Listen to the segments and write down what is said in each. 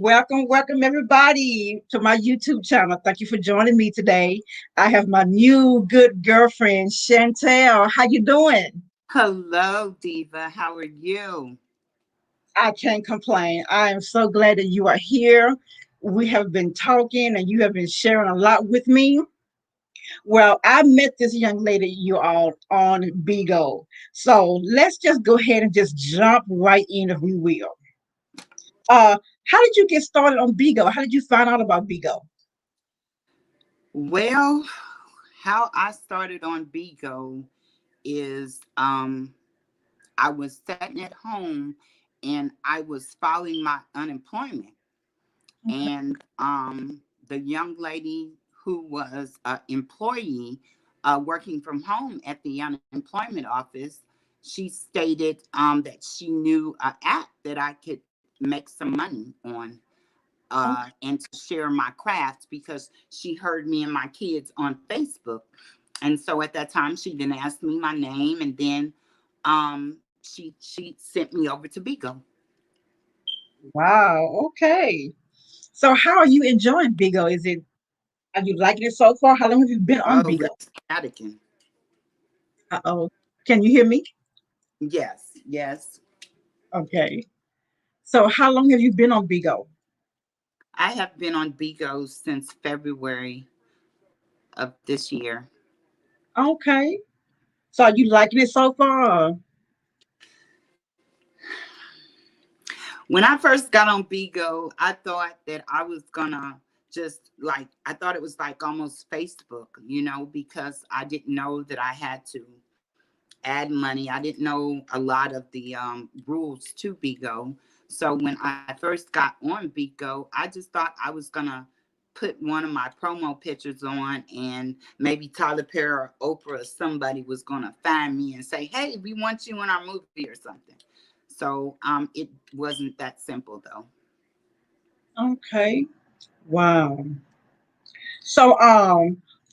Welcome everybody to my YouTube channel. Thank you for joining me today. I have my new good girlfriend, Chantel. How you doing? Hello, Diva. How are you? I can't complain. I am so glad that you are here. We have been talking and you have been sharing a lot with me. Well, I met this young lady you all on Bigo. So let's just go ahead and just jump right in if we will. How did you get started on Bigo? How did you find out about Bigo? Well, how I started on Bigo is I was sitting at home and I was filing my unemployment. And the young lady who was an employee working from home at the unemployment office, she stated that she knew an app that I could make some money on and to share my craft because she heard me and my kids on Facebook. And so at that time, she didn't ask me my name, and then she sent me over to Bigo. Wow. Okay. So how are you enjoying Bigo? Are you liking it so far? How long have you been on Oh, Bigo? it's Vatican. Uh-oh. Can you hear me? Yes, yes. Okay. So how long have you been on Bigo? I have been on Bigo since February of this year. Okay. So are you liking it so far? When I first got on Bigo, I thought that I was gonna just like I thought it was like almost Facebook, because I didn't know that I had to add money. I didn't know a lot of the rules to Bigo. So when I first got on Bigo, I just thought I was gonna put one of my promo pictures on, and maybe Tyler Perry or Oprah or somebody was gonna find me and say, "Hey, we want you in our movie" or something. So it wasn't that simple though. Okay. Wow. So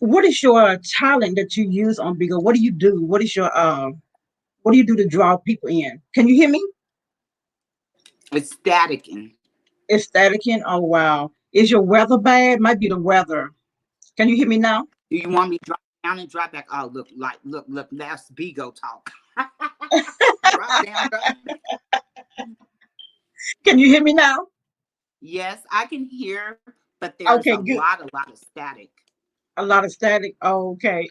what is your talent that you use on Bigo? What do you do? What do you do to draw people in? Can you hear me? It's staticking. It's staticing. Oh wow. Is your weather bad? Might be the weather. Can you hear me now? Do you want me to drop down and drop back? Oh, look. That's Bigo talk. Drop down, drop back. Can you hear me now? Yes, I can hear, but there's Okay, good. a lot of static. A lot of static. Okay.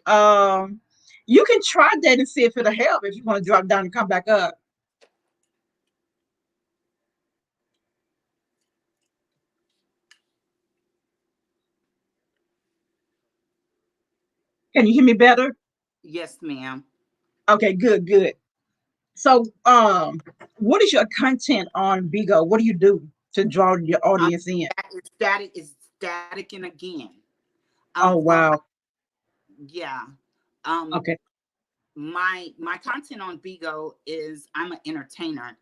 You can try that and see if it'll help if you want to drop down and come back up. Can you hear me better? Yes, ma'am. Okay, good. So, what is your content on Bigo? What do you do to draw your Um, audience in? static is staticking again. Oh, Well, wow. yeah. Um, Okay. my content on Bigo is I'm an entertainer.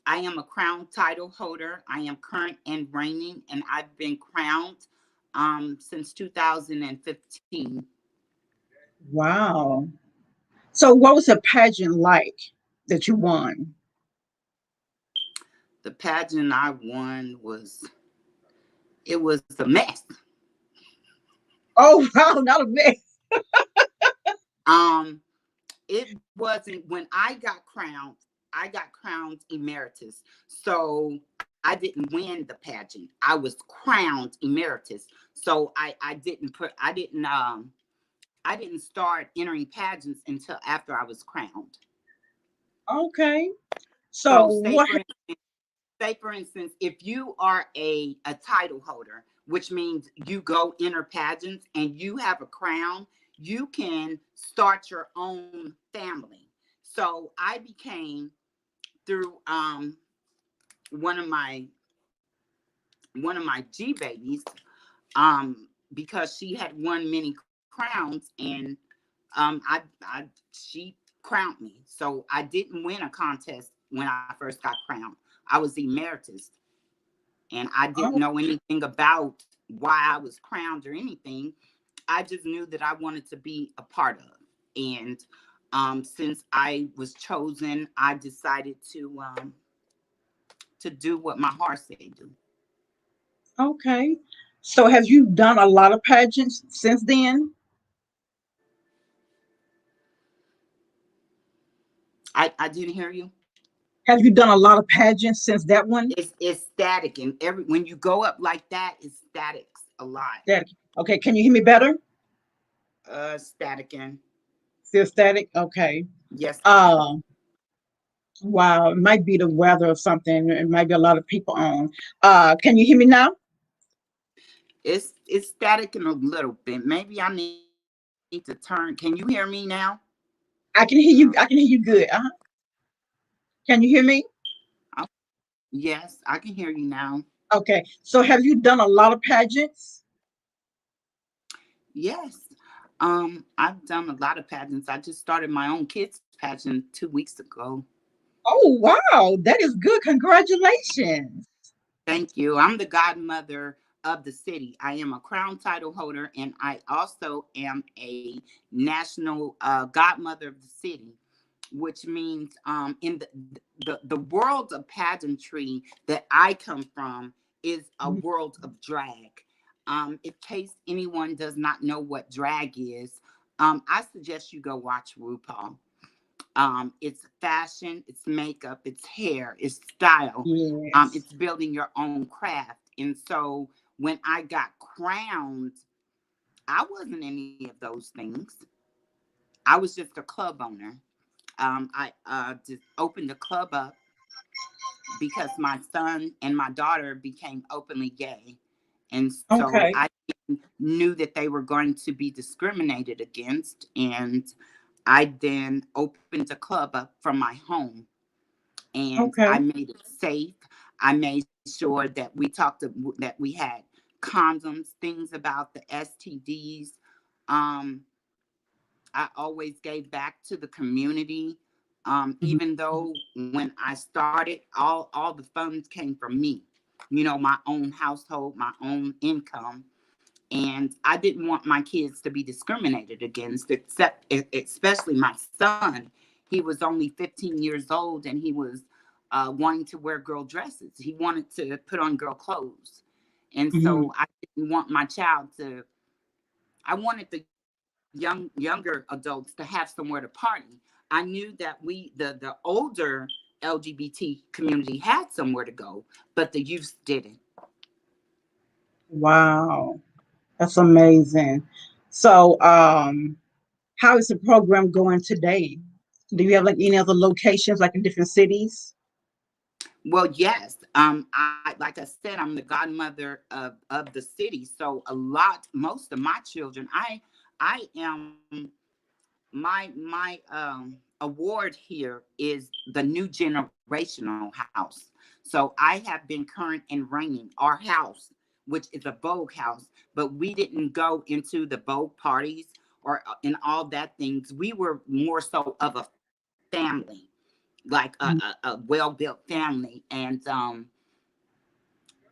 I am a crown title holder. I am current and reigning, and I've been crowned since 2015. Wow. So, what was a pageant like that you won? The pageant I won was a mess. Oh, wow, not a mess. Um, it wasn't when I got crowned. I got crowned emeritus, so I didn't win the pageant. I was crowned emeritus, so I didn't start entering pageants until after I was crowned. Okay. So, So what? say for instance, if you are a title holder, which means you go enter pageants and you have a crown, you can start your own family. So I became through one of my G babies, because she had won many crowns, and I she crowned me. So I didn't win a contest when I first got crowned. I was emeritus, and I didn't Oh, know anything about why I was crowned or anything. I just knew that I wanted to be a part of. And since I was chosen, I decided to do what my heart said do. Okay. So have you done a lot of pageants since then? I didn't hear you. Have you done a lot of pageants since that one? It's static, and every when you go up like that, it's statics a lot. That okay, can you hear me better? Static and Still static? Okay. yes, Uh wow, it might be the weather or something. It might be a lot of people on. Can you hear me now? it's static in a little bit. Maybe I need to turn. Can you hear me now? I can hear you. I can hear you good. Can you hear me? Oh, yes, I can hear you now. Okay. So have you done a lot of pageants? Yes. I've done a lot of pageants. I just started my own kids pageant 2 weeks ago. Oh wow, that is good. Congratulations. Thank you. I'm the godmother of the city. I am a crown title holder, and I also am a national godmother of the city, which means in the world of pageantry that I come from is a Mhm, world of drag. In case anyone does not know what drag is, I suggest you go watch RuPaul. It's fashion, it's makeup, it's hair, it's style, yes. it's building your own craft. And so when I got crowned, I wasn't any of those things. I was just a club owner. I just opened the club up because my son and my daughter became openly gay. And so Okay. I knew that they were going to be discriminated against. And I then opened a club up from my home, and I Okay. made it safe. I made sure that that we had condoms, things about the STDs. Um, I always gave back to the community. Mhm, Even though when I started, all the funds came from me. You know, my own household, my own income, and I didn't want my kids to be discriminated against, except especially my son. He was only 15 years old, and he was wanting to wear girl dresses. He wanted to put on girl clothes, and mhm. so I didn't want my child to. I wanted the younger adults to have somewhere to party. I knew that the older LGBT community had somewhere to go, but the youth didn't. Wow, that's amazing. So, how is the program going today? Do you have like any other locations, like in different cities? Well, yes. I like I said, I'm the godmother of the city, so most of my children, I am my award here is the new generational house. So I have been current and reigning. Our house, which is a Vogue house, but we didn't go into the Vogue parties or in all that things. We were more so of a family, like a Mhm. well-built family. And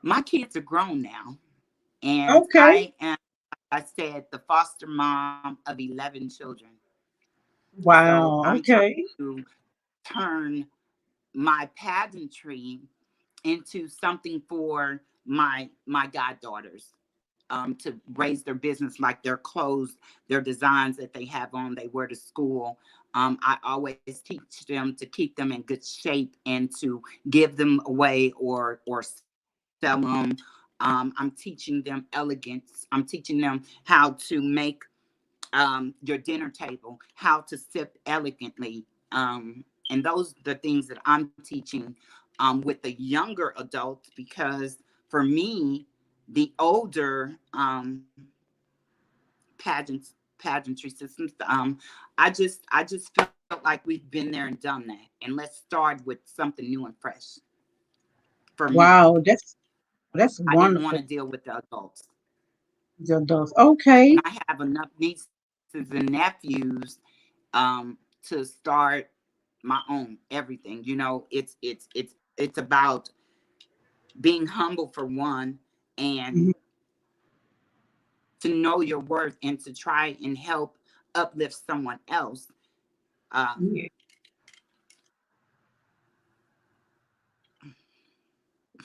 my kids are grown now, and Okay. I am, like I said, the foster mom of 11 children. So Wow. I'm trying Okay. to turn my pageantry into something for my goddaughters, to raise their business, like their clothes, their designs that they have on, they wear to school. I always teach them to keep them in good shape and to give them away or sell them. I'm teaching them elegance. I'm teaching them how to make your dinner table, how to sip elegantly. And those are the things that I'm teaching with the younger adults, because for me, the older pageantry systems, I just felt like we've been there and done that, and let's start with something new and fresh for me. Wow. That's I didn't want wonderful. to deal with the adults, The adults. Okay. and I have enough nieces and nephews to start my own everything. You know, it's about being humble for one, and Mhm. to know your worth, and to try and help uplift someone else. Um, Yeah.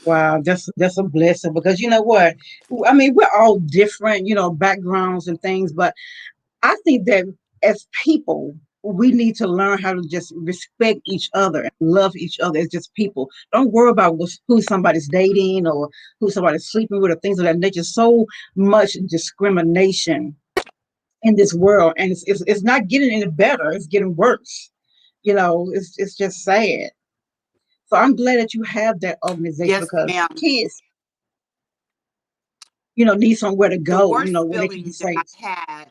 Wow, that's a blessing because you know what? I mean, we're all different, backgrounds and things, but I think that as people, we need to learn how to just respect each other and love each other as just people. Don't worry about who somebody's dating or who somebody's sleeping with or things of that nature. So much discrimination in this world, and it's not getting any better. It's getting worse. It's just sad. So I'm glad that you have that organization Yes, because ma'am. kids, need somewhere to The go, worst where they can be feeling that I safe. had,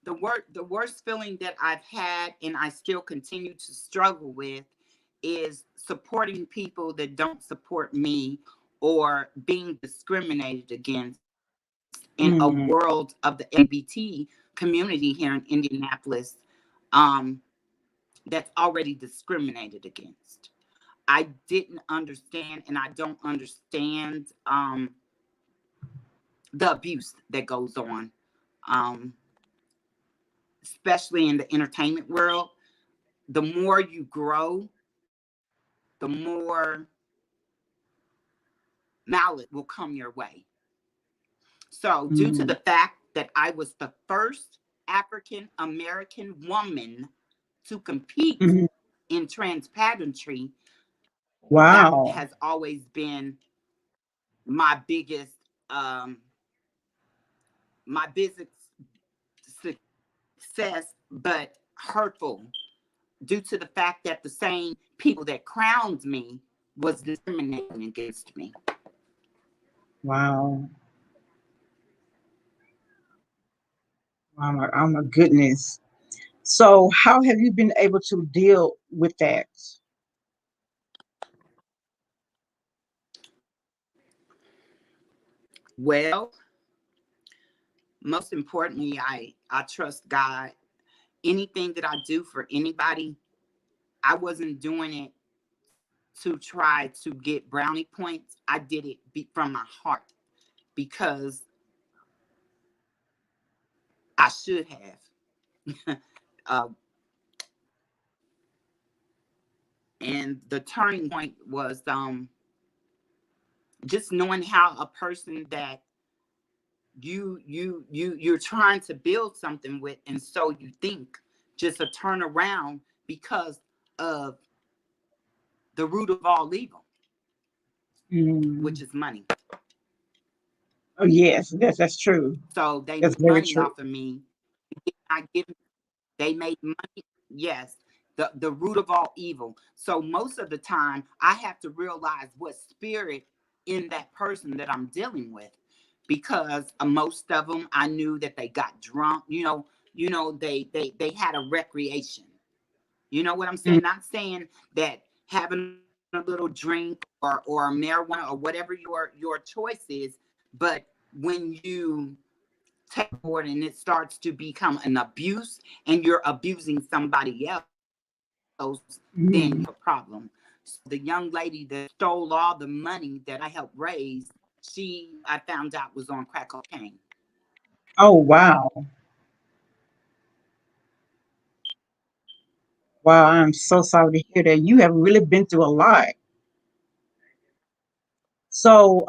the worst feeling that I've had, and I still continue to struggle with, is supporting people that don't support me or being discriminated against in a world Mm, of the LGBT community here in Indianapolis, um, that's already discriminated against. I didn't understand, and I don't understand the abuse that goes on, um, especially in the entertainment world. The more you grow, the more mallet will come your way. So, due to the mm, fact that I was the first African American woman to compete mhm. in trans pageantry, that Wow. has always been my biggest, um, my biggest success, but hurtful, due to the fact that the same people that crowned me was discriminating against me. Wow. Oh my goodness. So how have you been able to deal with that? Well, most importantly, I trust God. Anything that I do for anybody, I wasn't doing it to try to get brownie points. I did it from my heart because I should have. uh, and the turning point was just knowing how a person that you're trying to build something with, and so you think, just a turn around because of the root of all evil, Mm. which is money. Oh yes, that's true. So they That's made very money true. off of me. I give. They made money. Yes, the root of all evil. So most of the time, I have to realize what spirit in that person that I'm dealing with, because most of them, I knew that they got drunk. They had a recreation. You know what I'm Mm, saying? Not saying that having a little drink or marijuana or whatever your choice is, but when you take on board and it starts to become an abuse and you're abusing somebody else, then you have a problem. So the young lady that stole all the money that I helped raise, I found out was on crack cocaine. oh wow. Wow, I'm so sorry to hear that. You have really been through a lot. So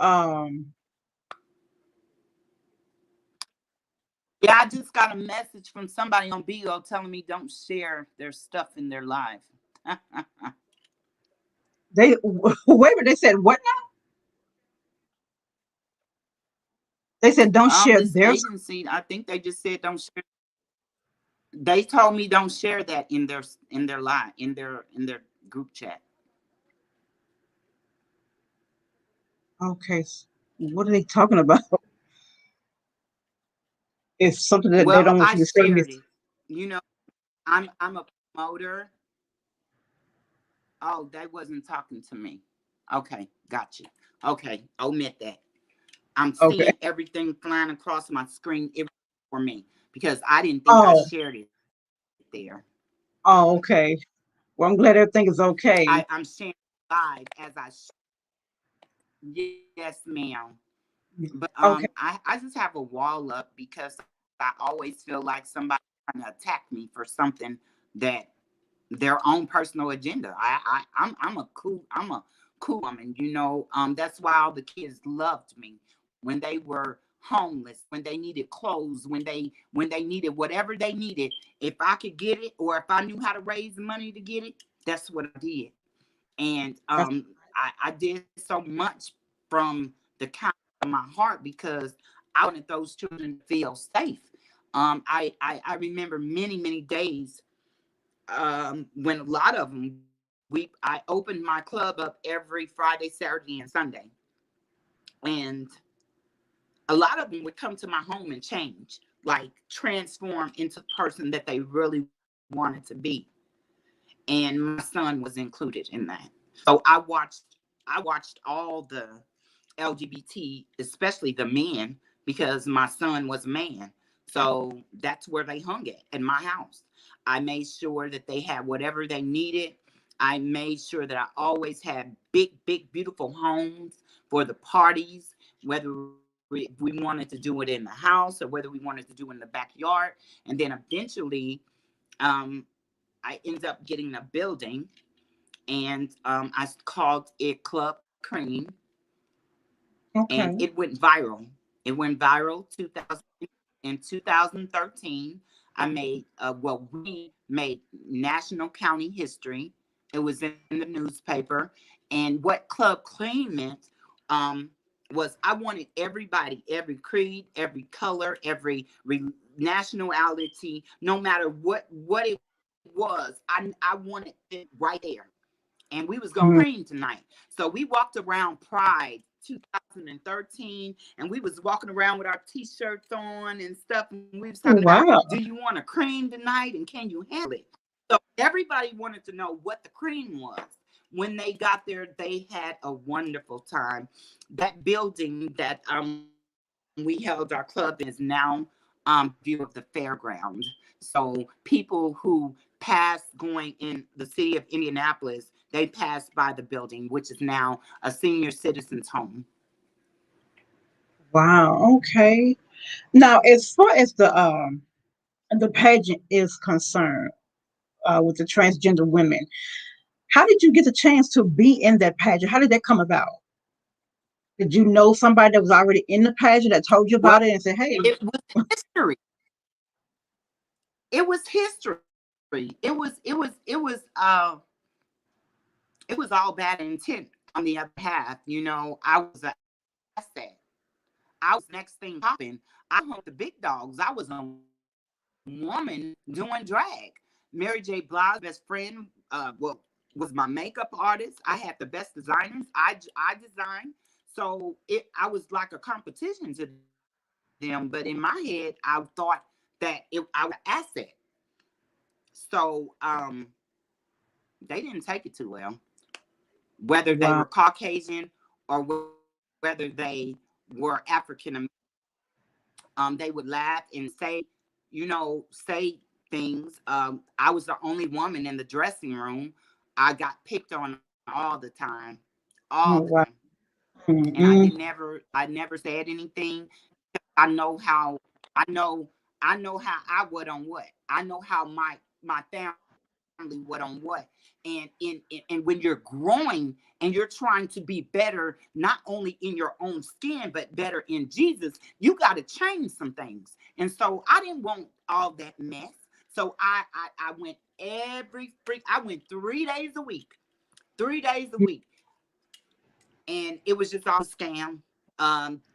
Yeah, I just got a message from somebody on Bigo telling me don't share their stuff in their live. they wait a minute, they said what now? They said don't share This theirs. agency, I think they just said don't share. They told me don't share that in their live, in their group chat. Okay. What are they talking about? It's something that they Well, don't want I you to say, Miss. shared it. You know, I'm a promoter. Oh, they wasn't talking to me. Okay, got you. Okay, omit that. I'm Okay. seeing everything flying across my screen for me because I didn't think I Oh, shared it there. oh, okay. Well, I'm glad everything is okay. I'm sharing live as yes, ma'am. But Okay. I just have a wall up because I always feel like somebody trying to attack me for something that their own personal agenda. I'm a cool. cool woman, you know. That's why all the kids loved me when they were homeless, when they needed clothes, when they needed whatever they needed. If I could get it, or if I knew how to raise the money to get it, that's what I did. And That's I did so much from the kind of my heart, because I wanted those children to feel safe. I remember many days, when a lot of them, I opened my club up every Friday, Saturday, and Sunday, and a lot of them would come to my home and change, like transform into the person that they really wanted to be. And my son was included in that. So I watched all the LGBT, especially the men, because my son was a man. So that's where they hung at my house. I made sure that they had whatever they needed. I made sure that I always had big, beautiful homes for the parties, whether we wanted to do it in the house or whether we wanted to do it in the backyard. And then eventually, um, I ended up getting a building, and I called it Club Cream, and okay. it went viral. It went viral 2000 in 2013. I made we made national county history. It was in the newspaper, and what Club Clean meant, um, was I wanted everybody, every creed, every color, every nationality, no matter what it was, I wanted it right there. And we was gonna Mm. cream tonight. So we walked around Pride 2013, and we was walking around with our t-shirts on and stuff, and we was talking Oh, about, wow. do you want to cream tonight, and can you handle it? So everybody wanted to know what the cream was. When they got there, they had a wonderful time. That building that we held our club in is now view of the fairground. So people who pass going in the city of Indianapolis, they pass by the building, which is now a senior citizens home. Wow. Okay. Now, as far as the pageant is concerned, with the transgender women, how did you get the chance to be in that pageant? How did that come about? Did you know somebody that was already in the pageant that told you Well, about it and said, "Hey"? it was history. It was history. It was all bad intent on the other half. You know, I was an asset. I was next thing popping. I hung with the big dogs. I was a woman doing drag. Mary J. Blige's best friend, was my makeup artist. I had the best designers. I designed. So I was like a competition to them. But in my head, I thought that I was an asset. So they didn't take it too well. Whether they were Wow. Caucasian or whether they were African American, they would laugh and say things. I was the only woman in the dressing room. I got picked on all the Oh, wow. time, and Mm-mm. I never said anything. I know how, I know, I know how I would on what. I know how my family would on what. And when you're growing and you're trying to be better, not only in your own skin but better in Jesus, you got to change some things. And so I didn't want all that mess. So I went I went 3 days a week, 3 days a week, and it was just all a scam.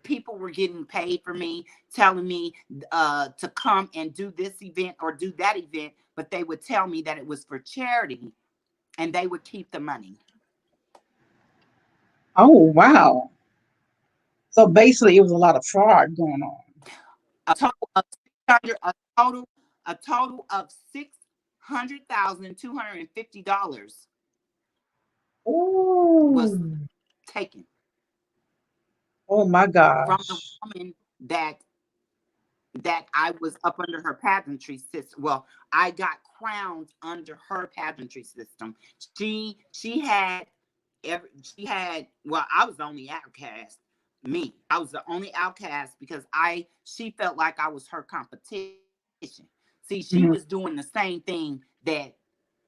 People were getting paid for me, telling me to come and do this event or do that event, but they would tell me that it was for charity, and they would keep the money. Oh, wow. So basically, it was a lot of fraud going on. A total of $600,250 was Oh, taken oh my from the gosh. woman that I was up under her pageantry system. Well, I got crowned under her pageantry system. She had I was the only outcast. Me. I was the only outcast because she felt like I was her competition. See, she was Mhm. doing the same thing that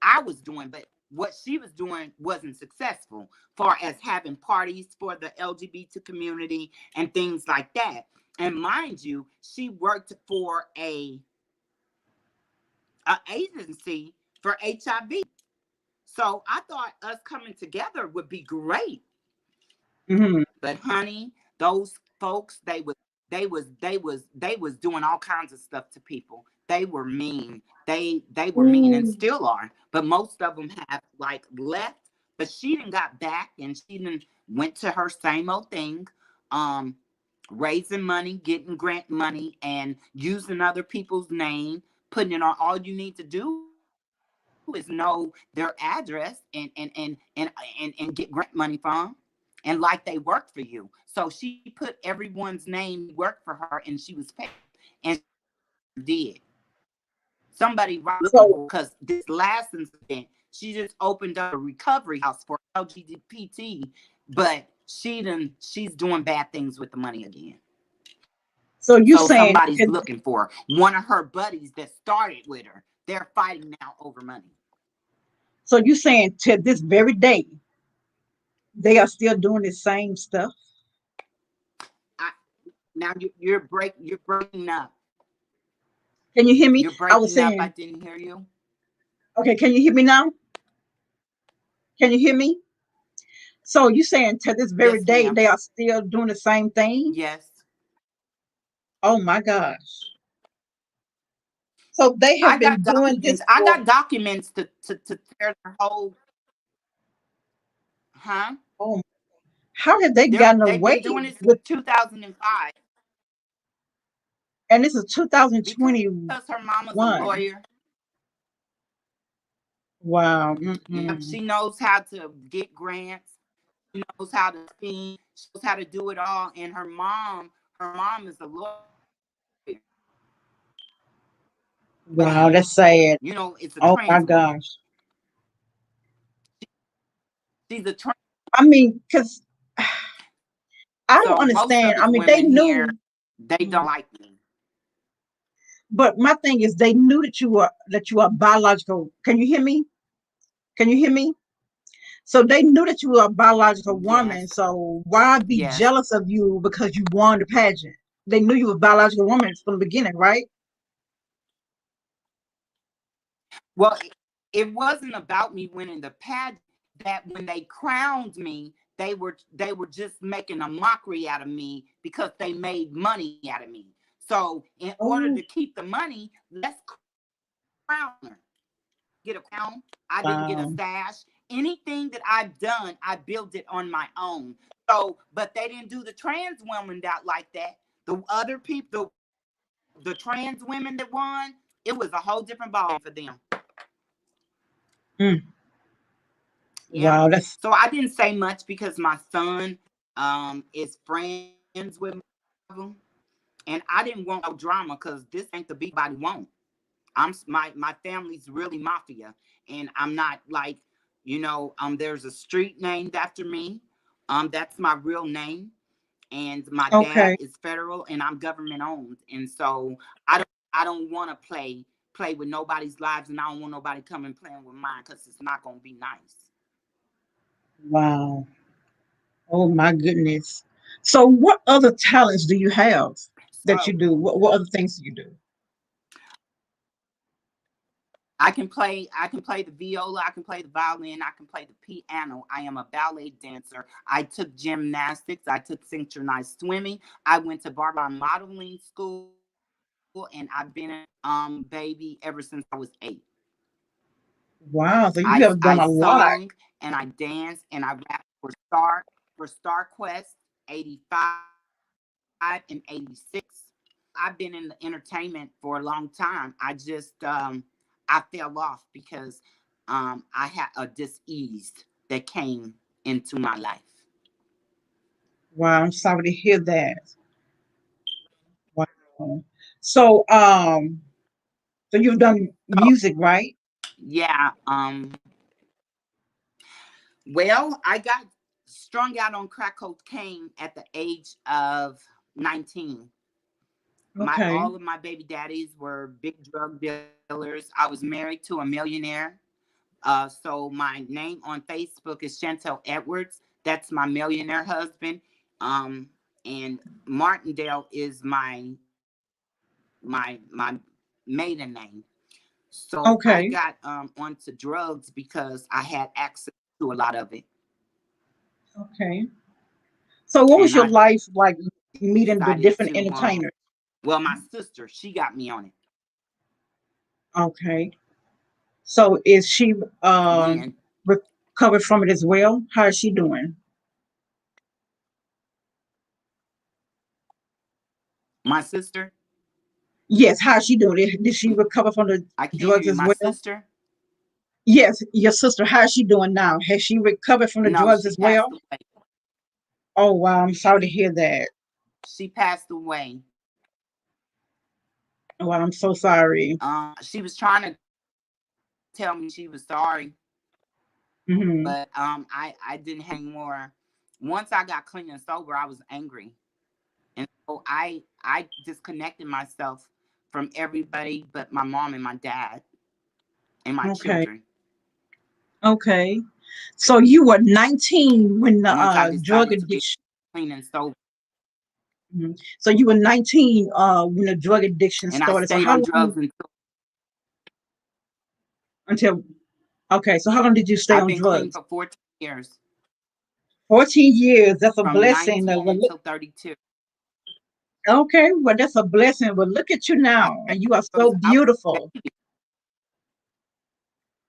I was doing, but what she was doing wasn't successful, far as having parties for the LGBT community and things like that. And mind you, she worked for a agency for HIV. So I thought us coming together would be great. Mm-hmm. But honey, those folks, they was doing all kinds of stuff to people. They were mean. They were mean and Ooh. still are. But most of them have like left. But she didn't got back, and she didn't went to her same old thing. Um, Raising money, getting grant money, and using other people's name, putting it on. All you need to do is know their address and get grant money from, and like they worked for you. So she put everyone's name worked for her, and she was paid, and she never did. Somebody right looking So for, because this last incident, she just opened up a recovery house for LGBT, but she's doing bad things with the money again. so you So saying somebody's looking for her. One of her buddies that started with her. They're fighting now over money. so you saying to this very day they are still doing the same stuff? I, Now you're breaking up. Can you hear me? You're I was breaking up. I saying, didn't hear you. okay, can you hear me now? Can you hear me? So you saying to this very Yes, day ma'am. they are still doing the same thing? Yes. Oh my gosh. So they have been doing this I for, got documents to tear their whole, huh? oh, how have they gotten They've been away doing this since with, 2005 and this is because her 2021. mama's a lawyer. Wow. Yep, Mm-mm. she knows how to get grants. She knows how to scheme. She knows how to do it all. And her mom is a lawyer. But Wow, that's sad. it's a Oh my trans woman. gosh. She's a trans. I mean, because I don't So most understand. of I these mean, they women here, knew, they don't like me. but my thing is, they knew that you are biological. Can you hear me? Can you hear me? So they knew that you were a biological woman. Yes, So why be yes. jealous of you because you won the pageant? They knew you were a biological woman from the beginning, right? Well, it wasn't about me winning the pageant. That when they crowned me, they were just making a mockery out of me because they made money out of me. So in order Oh, to keep the money, let's crown her. Get a crown. I didn't get a wow. stash. Anything that I've done, I built it on my own. So, but they didn't do the trans women that like that. The other people, the trans women that won, it was a whole different ball for them. Mm, Yeah. wow, that's So I didn't say much because my son is friends with them, and I didn't want no drama because this ain't the beat nobody want. My family's really mafia, and I'm not like, there's a street named after me. That's my real name, and my dad okay. is federal, and I'm government owned, and so I don't want to play with nobody's lives, and I don't want nobody coming playing with mine because it's not gonna be nice. Wow. Oh my goodness. So what other talents do you have that you So do? What other things do you do? I can play the viola, I can play the violin, I can play the piano. I am a ballet dancer. I took gymnastics, I took synchronized swimming. I went to Barbara modeling school, and I've been a baby ever since I was 8. Wow. So you I have done I a lot. sung and I danced and I rapped for Star Quest 85 and 86. So I've been in the entertainment for a long time. I fell off because I had a disease that came into my life. Wow, I'm sorry to hear that. Wow. So so you've done So music, right? yeah, well, I got strung out on crack cocaine at the age of 19. My Okay. All of my baby daddies were big drug dealers. I was married to a millionaire. So my name on Facebook is Chantel Edwards. That's my millionaire husband. And Martindale is my maiden name. So I got Okay. onto drugs because I had access to a lot of it, Okay. So what was and your I life like meeting the decided different to. entertainers? Well, my sister, she got me on it. Okay. So is she Then recovered from it as well? How is she doing? my sister, Yes, how is she doing? Did she recover from the I can't hear drugs you. as My well? sister, Yes, your sister, how is she doing now? Has she recovered from the no, drugs she as passed well? away. Oh wow, I'm sorry to hear that. She passed away. Oh, wow, I'm so sorry. She was trying to tell me she was sorry, Hmm. but I didn't have any more. Once I got clean and sober, I was angry, and so I disconnected myself from everybody but my mom and my dad and my Okay. children. Okay. So you were 19 when the Once I drug decided to get addiction. clean and sober, Mhm. So you were 19 when the drug addiction and I started. So stayed how on long drugs until until okay, so how long did you stay I've on been clean drugs? for 14 years, 14 years. That's a from blessing. 19 Well, look, until 32. okay, well, that's a blessing. But look at you now, and you are so I was a beautiful. baby.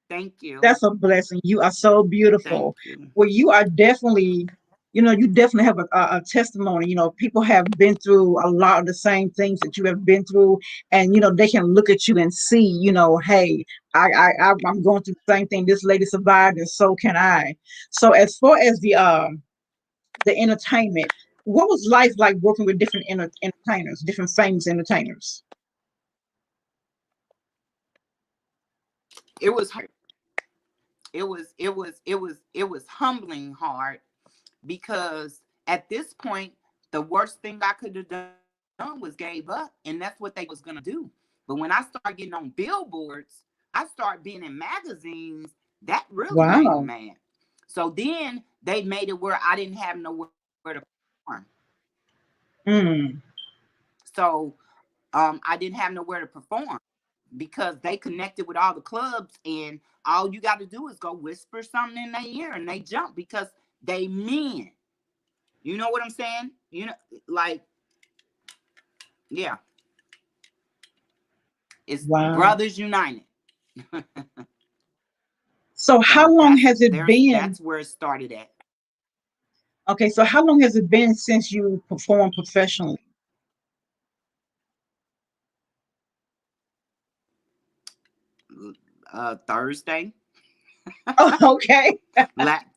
Thank you. That's a blessing. You are so Thank beautiful. you. Well, you are definitely, you definitely have a testimony. People have been through a lot of the same things that you have been through, and they can look at you and see, hey, I'm going through the same thing. This lady survived, and so can I. So as far as the entertainment, what was life like working with different entertainers, different famous entertainers? It was hard. It was humbling hard because at this point, the worst thing I could have done was gave up, and that's what they was gonna do. But when I started getting on billboards, I started being in magazines. That really made them Wow. mad. So then they made it where I didn't have nowhere to perform. Mm, So I didn't have nowhere to perform because they connected with all the clubs, and all you got to do is go whisper something in their ear and they jump because they men. You know what I'm saying? Like, yeah, it's wow. brothers united. So how So long that's has it there's been? that's where it started at. Okay, so how long has it been since you performed professionally? Thursday, Oh, okay.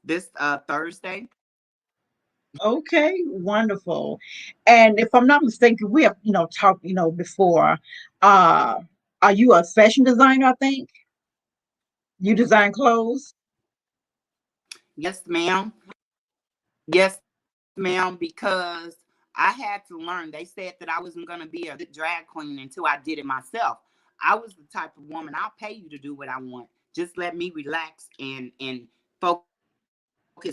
this Thursday. Okay, wonderful. And if I'm not mistaken, we have, talked, before. Uh, are you a fashion designer, I think? You design clothes? Yes, ma'am. Yes, ma'am. Because I had to learn. They said that I wasn't gonna be a good drag queen until I did it myself. I was the type of woman, I'll pay you to do what I want. Just let me relax and focus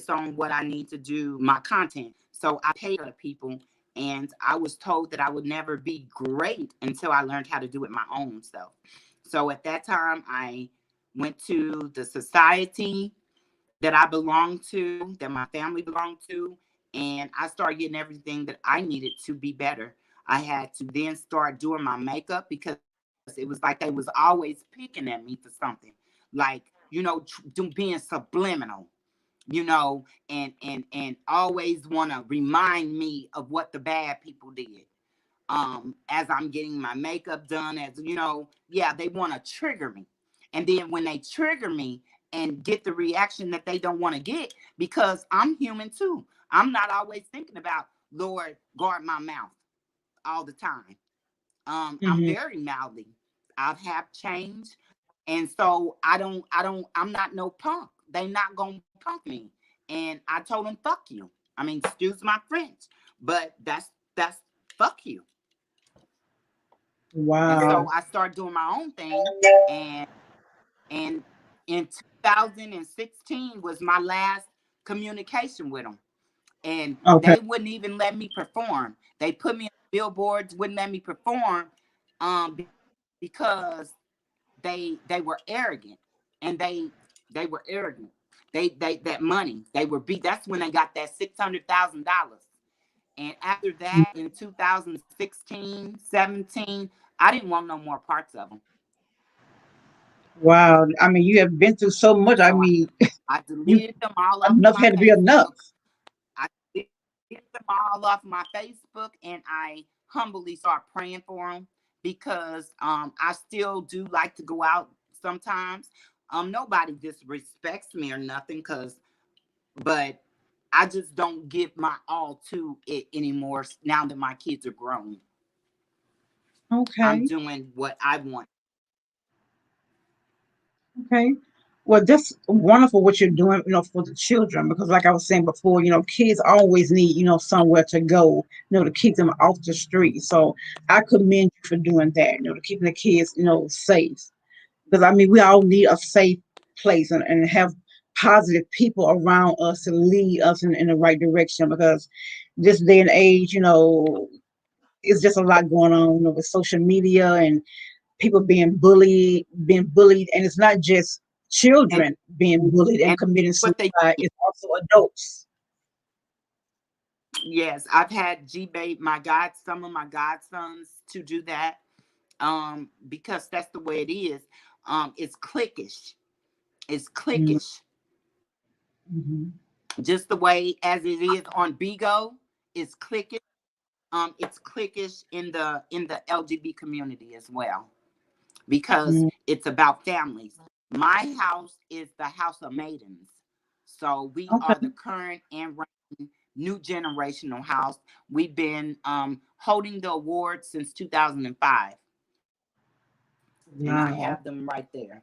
on what I need to do, my content. So I paid a lot of people, and I was told that I would never be great until I learned how to do it my own self. So at that time, I went to the society that I belonged to, that my family belonged to, and I started getting everything that I needed to be better. I had to then start doing my makeup because it was like they was always picking at me for something, like being subliminal, and always want to remind me of what the bad people did. As I'm getting my makeup done, as yeah, they want to trigger me. And then when they trigger me and get the reaction that they don't want to get, because I'm human too. I'm not always thinking about, Lord, guard my mouth all the time. I'm Hmm. very mouthy. I've have changed. And so I'm not no punk. They not gonna punk me. And I told them, fuck you. I mean, excuse my French, but that's fuck you. And so Wow. I started doing my own thing, and and in 2016 was my last communication with them, and Okay. they wouldn't even let me perform. They put me on billboards, wouldn't let me perform, because they were arrogant, and they were arrogant. They that money they were beat. That's when they got that $600,000. And after that, in 2016, 17, I didn't want no more parts of them. Wow. I mean, you have been through so much. I So mean, I you deleted them all off enough my had to be enough. Facebook. I deleted them all off my Facebook, and I humbly start praying for them, because I still do like to go out sometimes. Nobody disrespects me or nothing, but I just don't give my all to it anymore now that my kids are grown. I'm Okay. doing what I want. Okay. Well, that's wonderful what you're doing, for the children, because like I was saying before, kids always need, somewhere to go, to keep them off the street. So I commend you for doing that, to keeping the kids, safe. Because I mean, we all need a safe place, and have positive people around us to lead us in the right direction, because this day and age, it's just a lot going on, with social media and people being bullied, and it's not just And children being bullied and and committing what they suicide, it's also adults. yes, I've had my god some of my godsons to do that. Because that's the way it is. It's cliquish. It's cliquish. Mm-hmm. Just the way as it is on Bigo, it's cliquish. It's cliquish in the LGB community as well, because it's about families. My house is the House of Maidens. So we are the Okay. current and reigning new generational house. We've been holding the award since 2005. And I have them right Wow. there.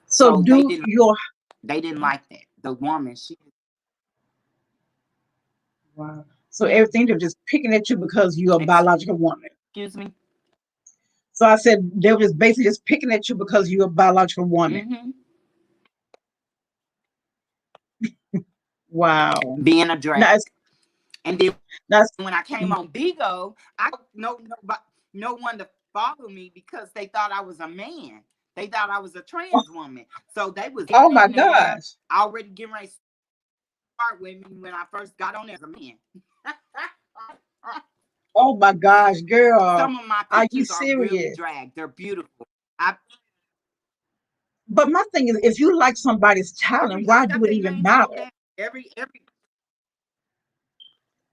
So So do your they didn't like that. The woman, she Wow. So everything they're just picking at you because you're a biological woman. excuse me. So I said they were just basically just picking at you because you're a biological woman. Mm-hmm. Wow. Being a drag. Now it's And then when I came that's on Bigo, I no one to follow me because they thought I was a man. They thought I was a trans woman. So they was oh getting my on there gosh. already getting ready to start with me when I first got on there as a man. Oh my gosh, girl. Some of my Are you pictures are really serious? dragged. They're beautiful. I But my thing is, if you like somebody's talent, I why got do it their even names all matter? down. Every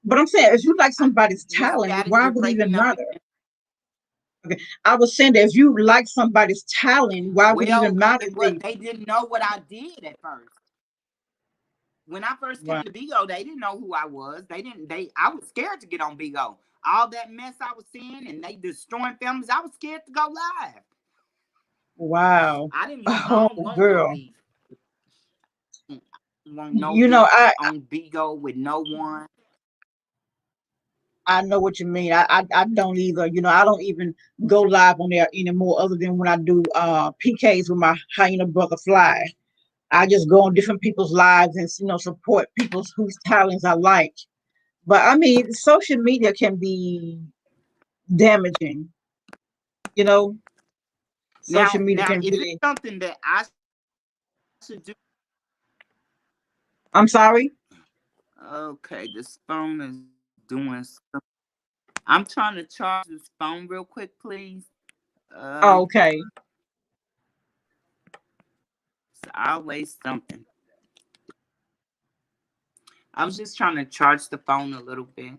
But I'm saying, if you like I somebody's Miss talent, Patty, why you're would it even breaking up matter? again. Okay. I was saying that if you like somebody's talent, why would it even Well, matter it if was they they didn't know what I did at first. When I first Wow. came to Bigo, they didn't know who I was. They didn't. I was scared to get on Bigo. All that mess I was seeing, and they destroying families. I was scared to go live. Wow. I didn't want. I Oh don't want no girl. beef. I don't want no You know, beef I on Bigo with no one. I know what you mean. I don't either. I don't even go live on there anymore, other than when I do PKs with my hyena brother Fly. I just go on different people's lives and support people whose talents I like. But I mean, social media can be damaging. You know, social media Now, can is it really. something that I should do? I'm sorry. Okay, this phone is doing something. I'm trying to charge this phone real quick, please. Uh, Oh, okay. it's always something. I was just trying to charge the phone a little bit.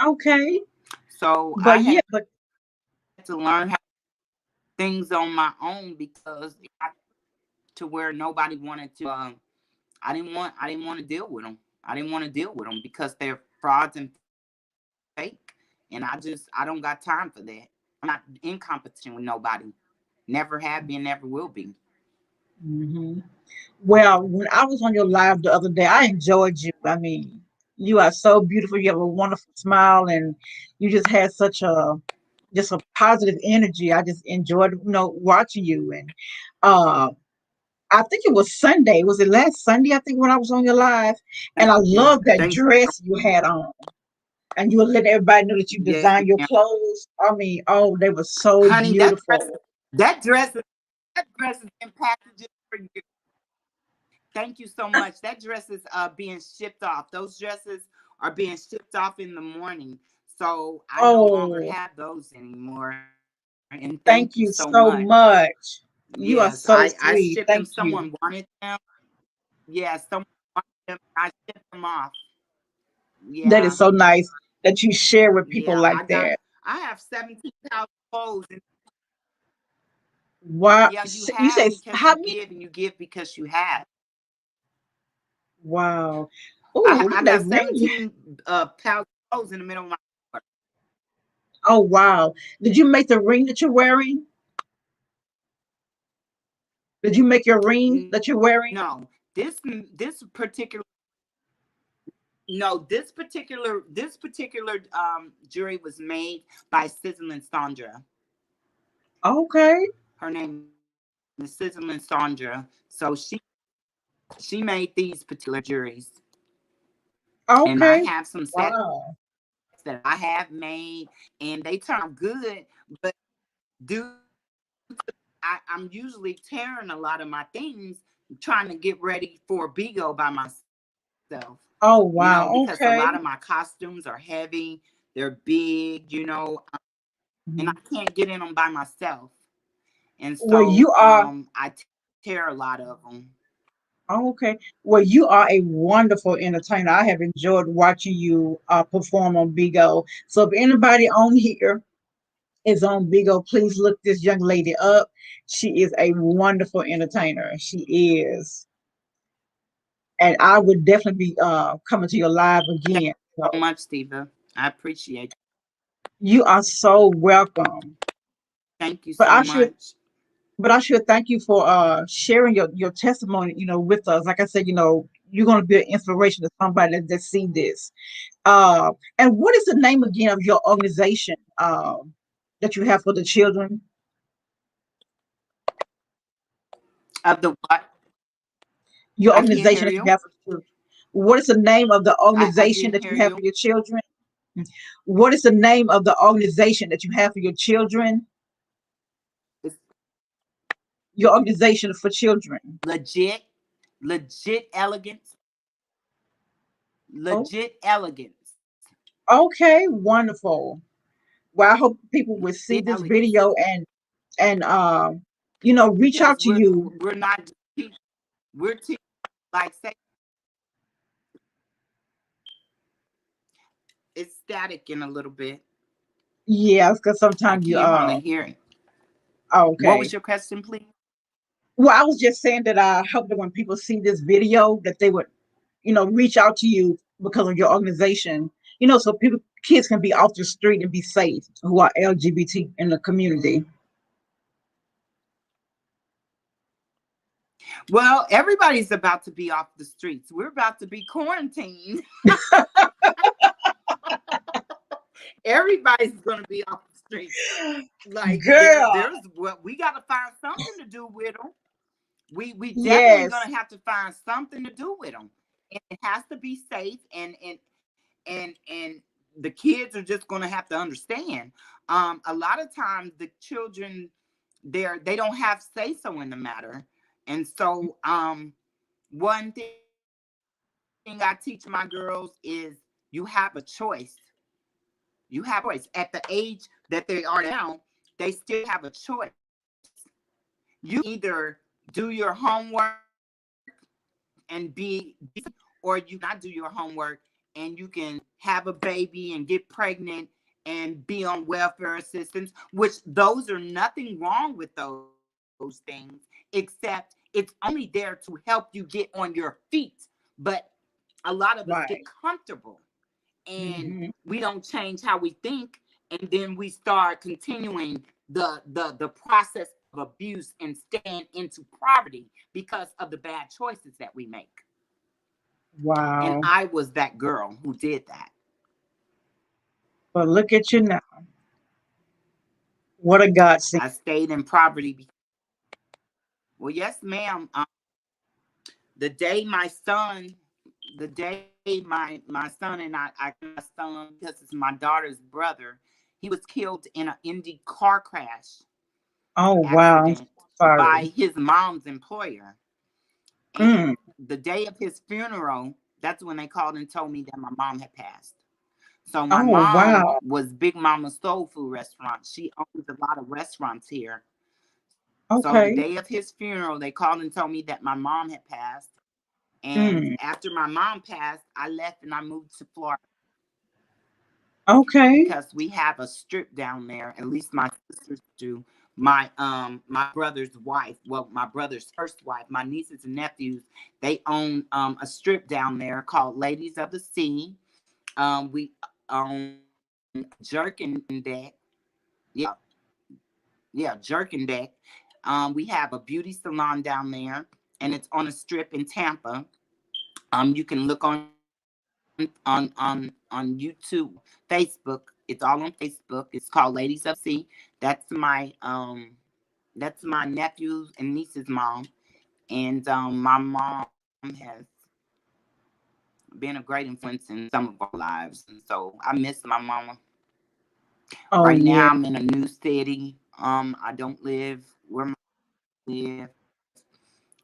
Okay. So But I yeah, had but to learn how things on my own because it got to where nobody wanted to. I didn't want to deal with them. I didn't want to deal with them because they're frauds and fake, and I don't got time for that. I'm not in competition with nobody. Never have been, never will be. hmm well, when I was on your live the other day, I enjoyed you. I mean, you are so beautiful. You have a wonderful smile, and you just had such a positive energy. I just enjoyed, watching you. And uh, I think it was Sunday. Was it last Sunday? I think when I was on your live, and I Thank you. love that Thank dress you had on, and you were letting everybody know that you you. Yes, designed your ma'am. clothes. I mean, oh, they were so Honey, beautiful. that dress, that dress is in packages for you. Thank you so much. That dress is being shipped off. Those dresses are being shipped off in the morning. So I no longer Oh, have those anymore. And thank you so thank much. you so much. Yes, You are I so shipped them. sweet. Thank Someone you. wanted them. Yeah, someone wanted them. I shipped them off. That Yeah. is so nice that you share with people Yeah. like that. I have 17,000 clothes. And Wow. yeah, you You have say because how you many? give and you give because you have. Wow. Oh, I that got ring. 17 pounds of clothes in the middle of my floor. Oh, wow. Did you make the ring that you're wearing? Did you make your ring that you're wearing? No, this particular no this particular jewelry was made by Sizzling Sandra. Okay. Her name is Sizzling Sandra. So she made these particular jewelries, and I Okay. have some sets that I Wow. have made, and they turn out good. But due to I'm usually tearing a lot of my things, trying to get ready for Bigo by myself. Because a Oh, lot of my wow. costumes Okay. are heavy, they're big, and I can't get in them by myself. And so Well, you are I tear a lot of them. okay. Well, you are a wonderful entertainer. I have enjoyed watching you perform on Bigo. So if anybody on here is on Bigo, please look this young lady up. She is a wonderful entertainer. She is. And I would definitely be coming to your live Thank again. you So so much, Steva. I appreciate you. you are so welcome. Thank you But so I should much. but I should thank you for sharing your testimony, with us. Like I said, you're gonna be an inspiration to somebody that see this. And what is the name again of your organization that you have for the children? Of the what? Your I can't organization hear that you you. have for the children. What is the name of the I organization didn't that you hear have for you. your children? What is the name of the organization that you have for your children? It's Your organization for children. legit, legit elegance, Oh, legit elegance, okay, wonderful. Well, I hope people will see legit this elegance. video and reach out Because to you. we're not we're teaching like say it's static in a little bit. Yeah, because I sometimes you can't hardly hear it. What okay. was your question, please? Well, I was just saying that I hope that when people see this video, that they would, reach out to you because of your organization, so kids can be off the street and be safe who are LGBT in the community. Well, everybody's about to be off the streets. We're about to be quarantined. Everybody's going to be off the streets. Like Girl, there's what we got to find something to do with them. We definitely yes. going to have to find something to do with them. And it has to be safe and the kids are just going to have to understand. A lot of times the children they don't have say so in the matter. And so one thing I teach my girls is you have a choice. You have a choice. At the age that they are now, they still have a choice. You can either do your homework and be decent, or you can not do your homework and you can have a baby and get pregnant and be on welfare assistance, which those are nothing wrong with those things, except it's only there to help you get on your feet. But a lot of us get Right. comfortable and Hmm. we don't change how we think, and then we start continuing the process of abuse and staying into poverty because of the bad choices that we make. And Wow. I was that girl who did that. But look at you now. What a godsend. I stayed in poverty. Well, yes, ma'am. The day my son, the day my son and I my son, because it's my daughter's brother, he was killed in an Indy car crash Oh wow. I'm accident by sorry. his mom's employer. And Mm. the day of his funeral, that's when they called and told me that my mom had passed. So my Oh mom wow. was Big Mama's Soul Food Restaurant. She owns a lot of restaurants here. So the Okay. day of his funeral, they called and told me that my mom had passed. And Mm. after my mom passed, I left and I moved to Florida Okay. because we have a strip down there. At least my sisters do. My brother's wife, well, my brother's first wife, my nieces and nephews, they own a strip down there called Ladies of the Sea. We own Jerkin Deck. Yeah, yeah, Jerkin Deck. We have a beauty salon down there, and it's on a strip in Tampa. You can look on YouTube, Facebook. It's all on Facebook. It's called Ladies of the Sea. That's my nephew's and niece's mom, and my mom has been a great influence in some of our lives, and so I miss my mama. Oh Right yeah. now, I'm in a new city. I don't live where I live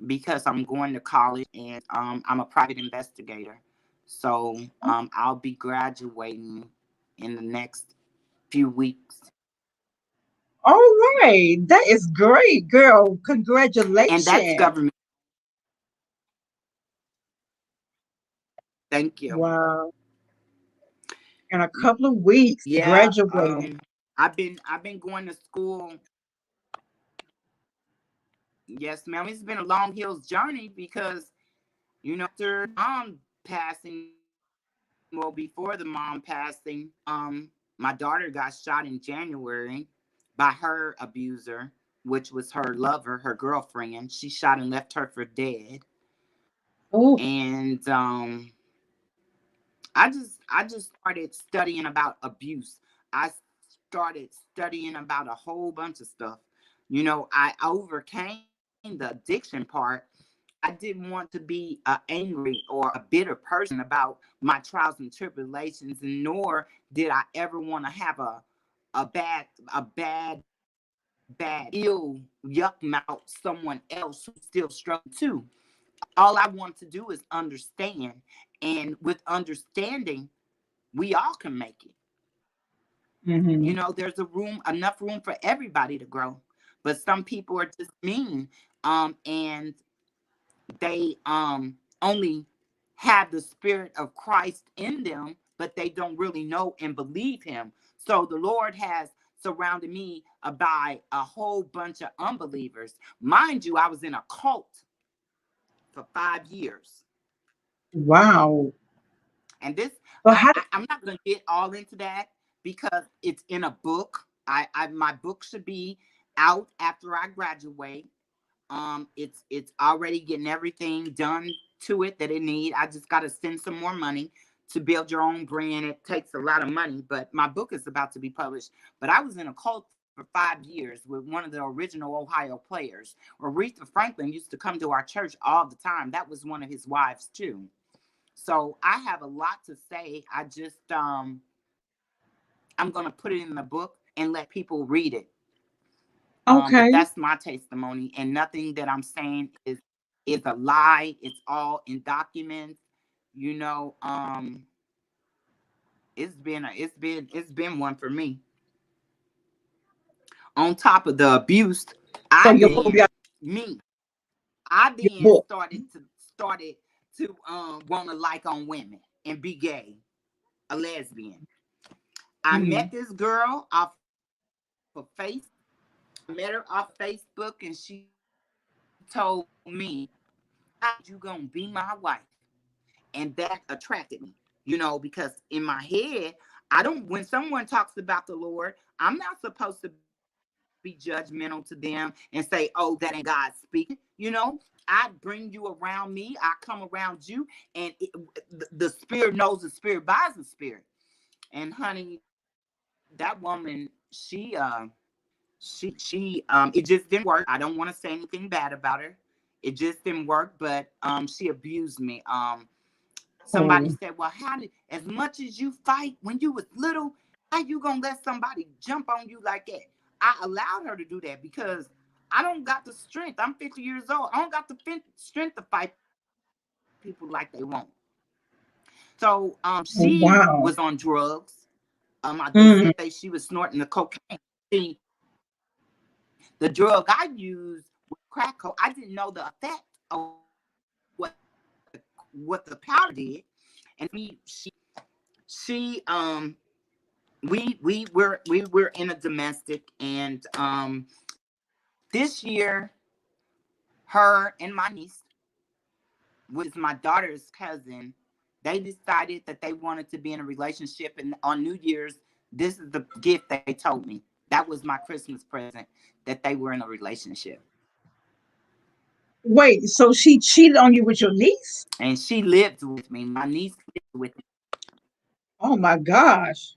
because I'm going to college, and I'm a private investigator. So I'll be graduating in the next few weeks, All right. That is great, girl. and that's Congratulations. government. Thank you. Wow. In a couple of weeks, Yeah, graduating. I've been going to school. Yes, ma'am. It's been a long hills journey because after mom passing, well, before the mom passing, my daughter got shot in January by her abuser, which was her lover, her girlfriend. She shot and left her for dead. Oh, And I just started studying about abuse. I started studying about a whole bunch of stuff. I overcame the addiction part. I didn't want to be angry or a bitter person about my trials and tribulations, and nor did I ever want to have a bad, ill, yuck mouth someone else who's still struggling too. All I want to do is understand, and with understanding, we all can make it. mm-hmm. There's enough room for everybody to grow, but some people are just mean, and they only have the spirit of Christ in them, but they don't really know and believe him. So the Lord has surrounded me by a whole bunch of unbelievers. Mind you, I was in a cult for 5 years. Wow. And this, So how I'm not going to get all into that because it's in a book. My book should be out after I graduate. It's already getting everything done to it that it need. I just got to send some more money to build your own brand. It takes a lot of money, but my book is about to be published. But I was in a cult for 5 years with one of the original Ohio players. Aretha Franklin used to come to our church all the time. That was one of his wives too. So I have a lot to say. I'm gonna put it in the book and let people read it. But okay. that's my testimony, and nothing that I'm saying is a lie. It's all in documents. You know, it's been one for me. On top of the abuse, So I your book then got me I your then book. started to want to like on women and be gay, a lesbian. I Mm-hmm. met this girl off of Facebook. I met her off Facebook, and she told me, "You gonna be my wife," and that attracted me. Because in my head, I don't. When someone talks about the Lord, I'm not supposed to be judgmental to them and say, "Oh, that ain't God speaking." I bring you around me. I come around you, and the spirit knows the spirit buys the spirit. And honey, that woman, it just didn't work. I don't want to say anything bad about her. It just didn't work, but she abused me. Somebody Oh, said, well, how did, as much as you fight when you was little, how you gonna let somebody jump on you like that? I allowed her to do that because I don't got the strength. I'm 50 years old. I don't got the strength to fight people like they want. So she oh was on wow. drugs. They said that Mm, she was snorting the cocaine. See, the drug I used was crack cocaine. I didn't know the effect of what the powder did. And she we were in a domestic, and this year her and my niece, which is my daughter's cousin, they decided that they wanted to be in a relationship. And on New Year's, this is the gift they told me. That was my Christmas present, that they were in a relationship. wait, so she cheated on you with your niece? And she lived with me. My niece lived with me. Oh my gosh.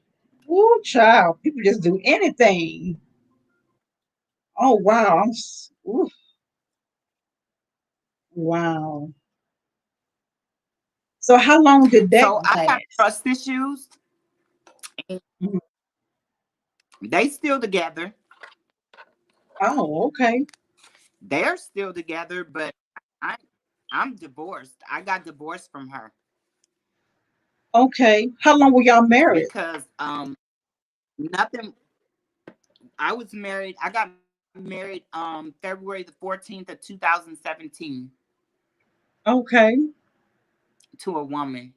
Oh, child, people just do anything. Oh wow. Oof, wow. So how long did that So I have last? trust issues. And Mhm. they still together. Oh, okay. They're still together, but I, I'm divorced. I got divorced from her Okay. How long were y'all married? because nothing. I was married. I got married February the 14th of 2017 Okay. to a woman,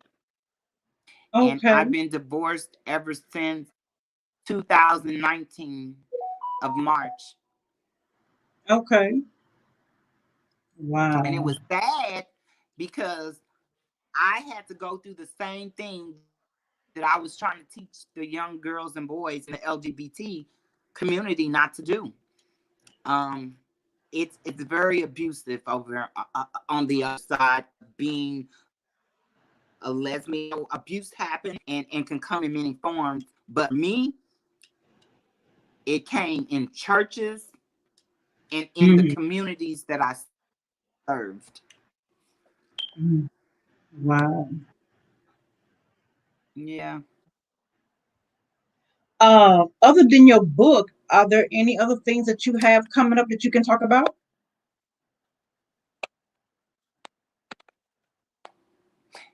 and Okay. I've been divorced ever since 2019 of March. Okay. And it Wow. was sad because I had to go through the same thing that I was trying to teach the young girls and boys in the LGBT community not to do. Um, it's very abusive over on the other side of being a lesbian. Abuse happens and can come in many forms. But for me, it came in churches and in the Mhm. communities that I served. Mhm. Wow. Yeah. Other than your book, are there any other things that you have coming up that you can talk about?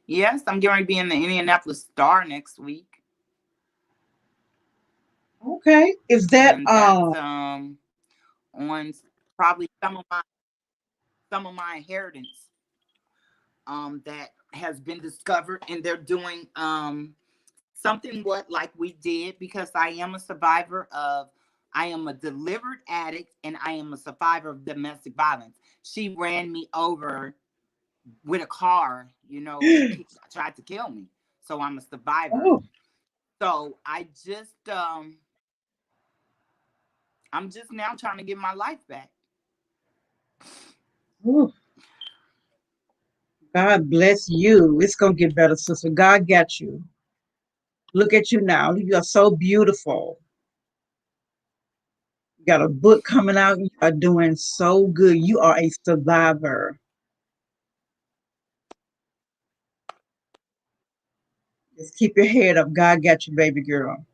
Yes, I'm going to be in the Indianapolis Star next week, Okay. Is that and that's on probably some of my inheritance that has been discovered, and they're doing something what like we did, because I am a survivor of, I am a delivered addict, and I am a survivor of domestic violence. She ran me over with a car, and tried to kill me. So I'm a survivor. Oh, So I'm just now trying to get my life back. oh, God bless you. It's gonna get better, sister. God got you. Look at you now. You are so beautiful. You got a book coming out. You are doing so good. You are a survivor. Just keep your head up. God got you, baby girl.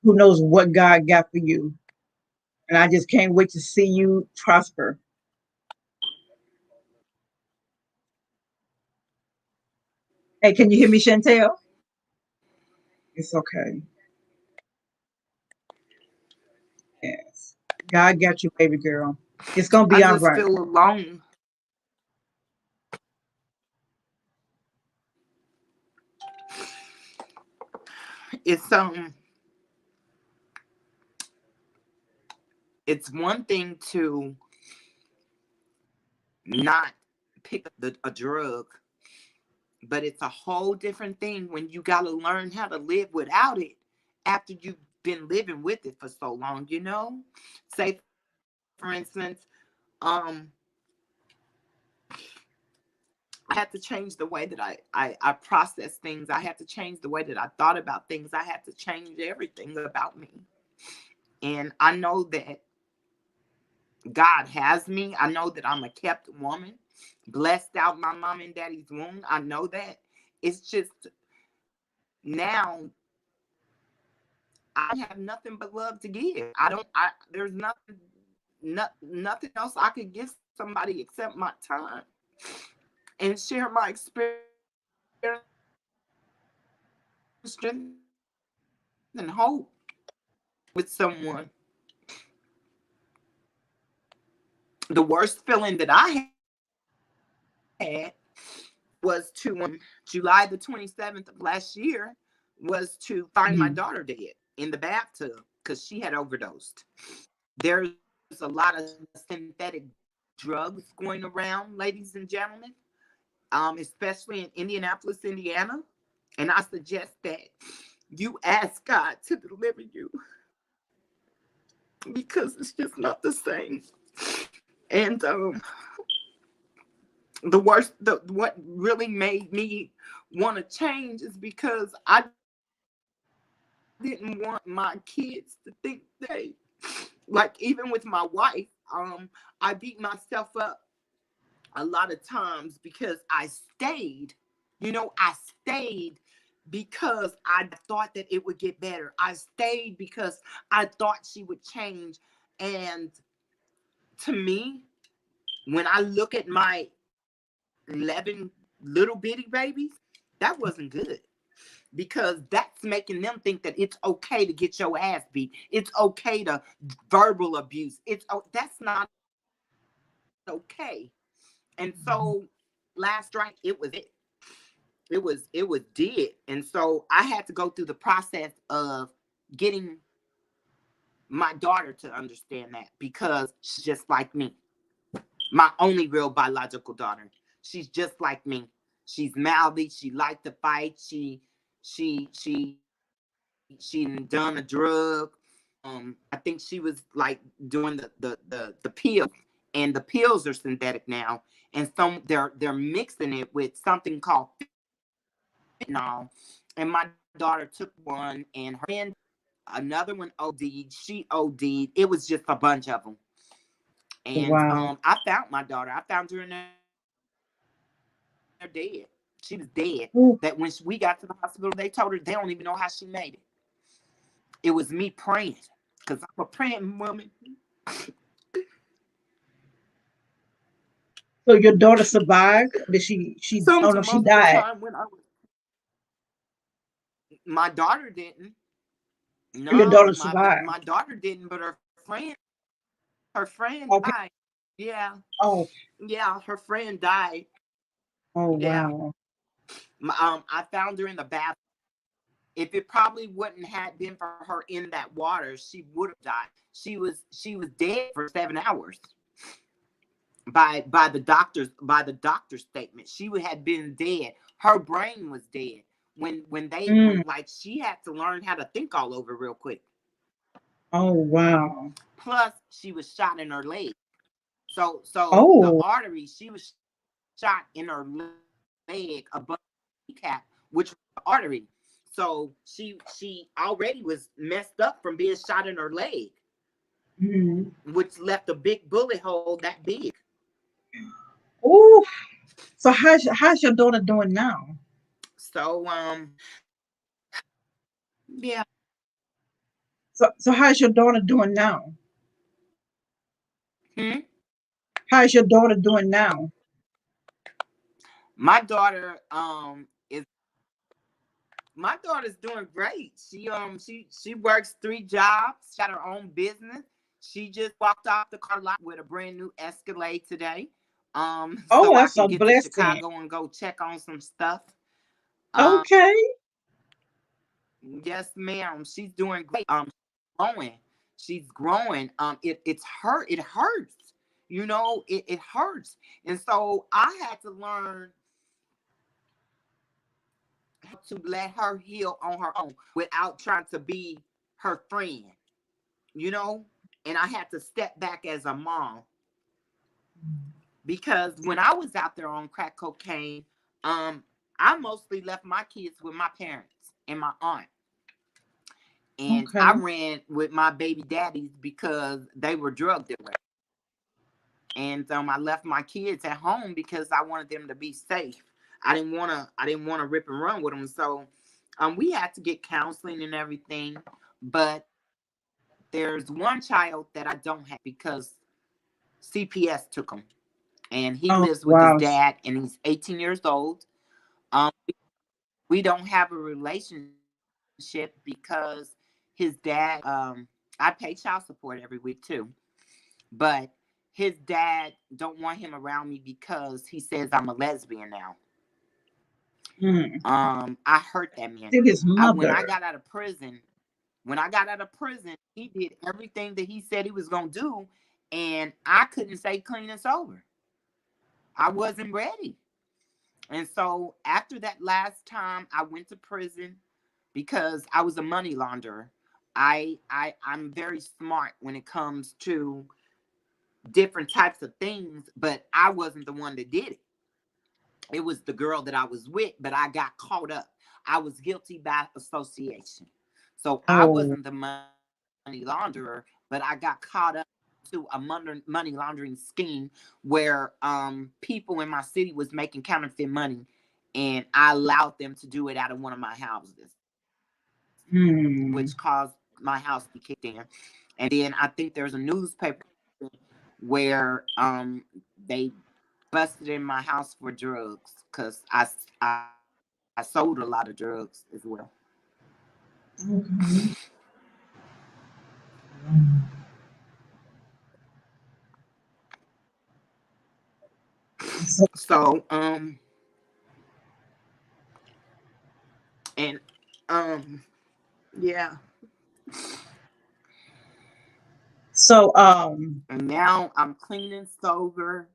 Who knows what God got for you? And I just can't wait to see you prosper. Hey, can you hear me, Chantel? It's okay. Yes. God got you, baby girl. It's gonna I be all just right. feel alone. It's it's one thing to not pick up a drug, but it's a whole different thing when you got to learn how to live without it after you've been living with it for so long. Say, for instance, um I had to change the way that I process things. I had to change the way that I thought about things. I had to change everything about me. And I know that God has me. I know that I'm a kept woman, blessed out my mom and daddy's womb. I know that. It's just now I have nothing but love to give. There's nothing else I could give somebody except my time and share my experience, strength, and hope with someone. The worst feeling that I had was to July the 27th of last year was to find my Mhm. daughter dead in the bathtub because she had overdosed. There's a lot of synthetic drugs going around, ladies and gentlemen, especially in Indianapolis, Indiana. And I suggest that you ask God to deliver you because it's just not the same. And what really made me want to change is because I didn't want my kids to think they, like, even with my wife, I beat myself up a lot of times because I stayed. I stayed because I thought that it would get better. I stayed because I thought she would change. And to me, when I look at my 11 little bitty babies, that wasn't good, because that's making them think that it's okay to get your ass beat. It's okay to verbal abuse. That's not okay. And so last strike, it was dead. And so I had to go through the process of getting my daughter to understand that, because she's just like me. My only real biological daughter. She's just like me. She's mouthy. She liked to fight. She done a drug. I think she was like doing the pills, and the pills are synthetic now, and they're mixing it with something called fentanyl. And my daughter took one, and her friend, another one OD'd. She OD'd. It was just a bunch of them. And Wow. I found my daughter. I found her in there dead. She was dead. That when we got to the hospital, they told her they don't even know how she made it. It was me praying, because I'm a praying woman. So your daughter survived? Did she Some oh to no, she most of the died. time when my daughter didn't. Your No, daughter survived. my daughter didn't, but her friend Okay. died. Yeah, Oh, yeah, her friend died. oh Yeah. wow. I found her in the bath. If it probably wouldn't have been for her in that water, she would have died. She was dead for 7 hours by the doctor's statement. She would have been dead. Her brain was dead when Mm. like she had to learn how to think all over real quick. Oh wow. Plus, she was shot in her leg. So the Oh. artery, she was shot in her leg above the kneecap, which was the artery. So she already was messed up from being shot in her leg, Mm. which left a big bullet hole that big. Oh. So how's your daughter doing now? So yeah. So how's your daughter doing now? How's your daughter doing now? My daughter is my daughter's doing great. She works 3 jobs. She got her own business. She just walked off the car lot with a brand new Escalade today. Oh, So I that's can a get to blessing. Chicago and go check on some stuff. Um, Okay. yes, ma'am. She's doing great. Growing. She's growing. It's hurt. It hurts. It hurts. And so I had to learn how to let her heal on her own without trying to be her friend, you know? And I had to step back as a mom, because when I was out there on crack cocaine, um, I mostly left my kids with my parents and my aunt. And Okay. I ran with my baby daddies because they were drug dealers. And I left my kids at home because I wanted them to be safe. I didn't want to rip and run with them. So we had to get counseling and everything. But there's one child that I don't have because CPS took him, and he Oh, lives with his wow. dad, and he's 18 years old. Um, we don't have a relationship because his dad. I pay child support every week too, but his dad don't want him around me because he says I'm a lesbian now. Mm. I hurt that man. To his When I mother. got out of prison, he did everything that he said he was gonna do, and I couldn't stay clean and sober. I wasn't ready. And so after that last time I went to prison because I was a money launderer. I'm very smart when it comes to different types of things, but I wasn't the one that did it. It was the girl that I was with, but I got caught up. I was guilty by association. So I Oh, wasn't the money launderer, but I got caught up to a money laundering scheme where people in my city was making counterfeit money, and I allowed them to do it out of one of my houses, which caused mm. my house to be kicked in. And then I think there's a newspaper where they busted in my house for drugs because I sold a lot of drugs as well. Okay. So, So and yeah, so and now I'm clean and sober,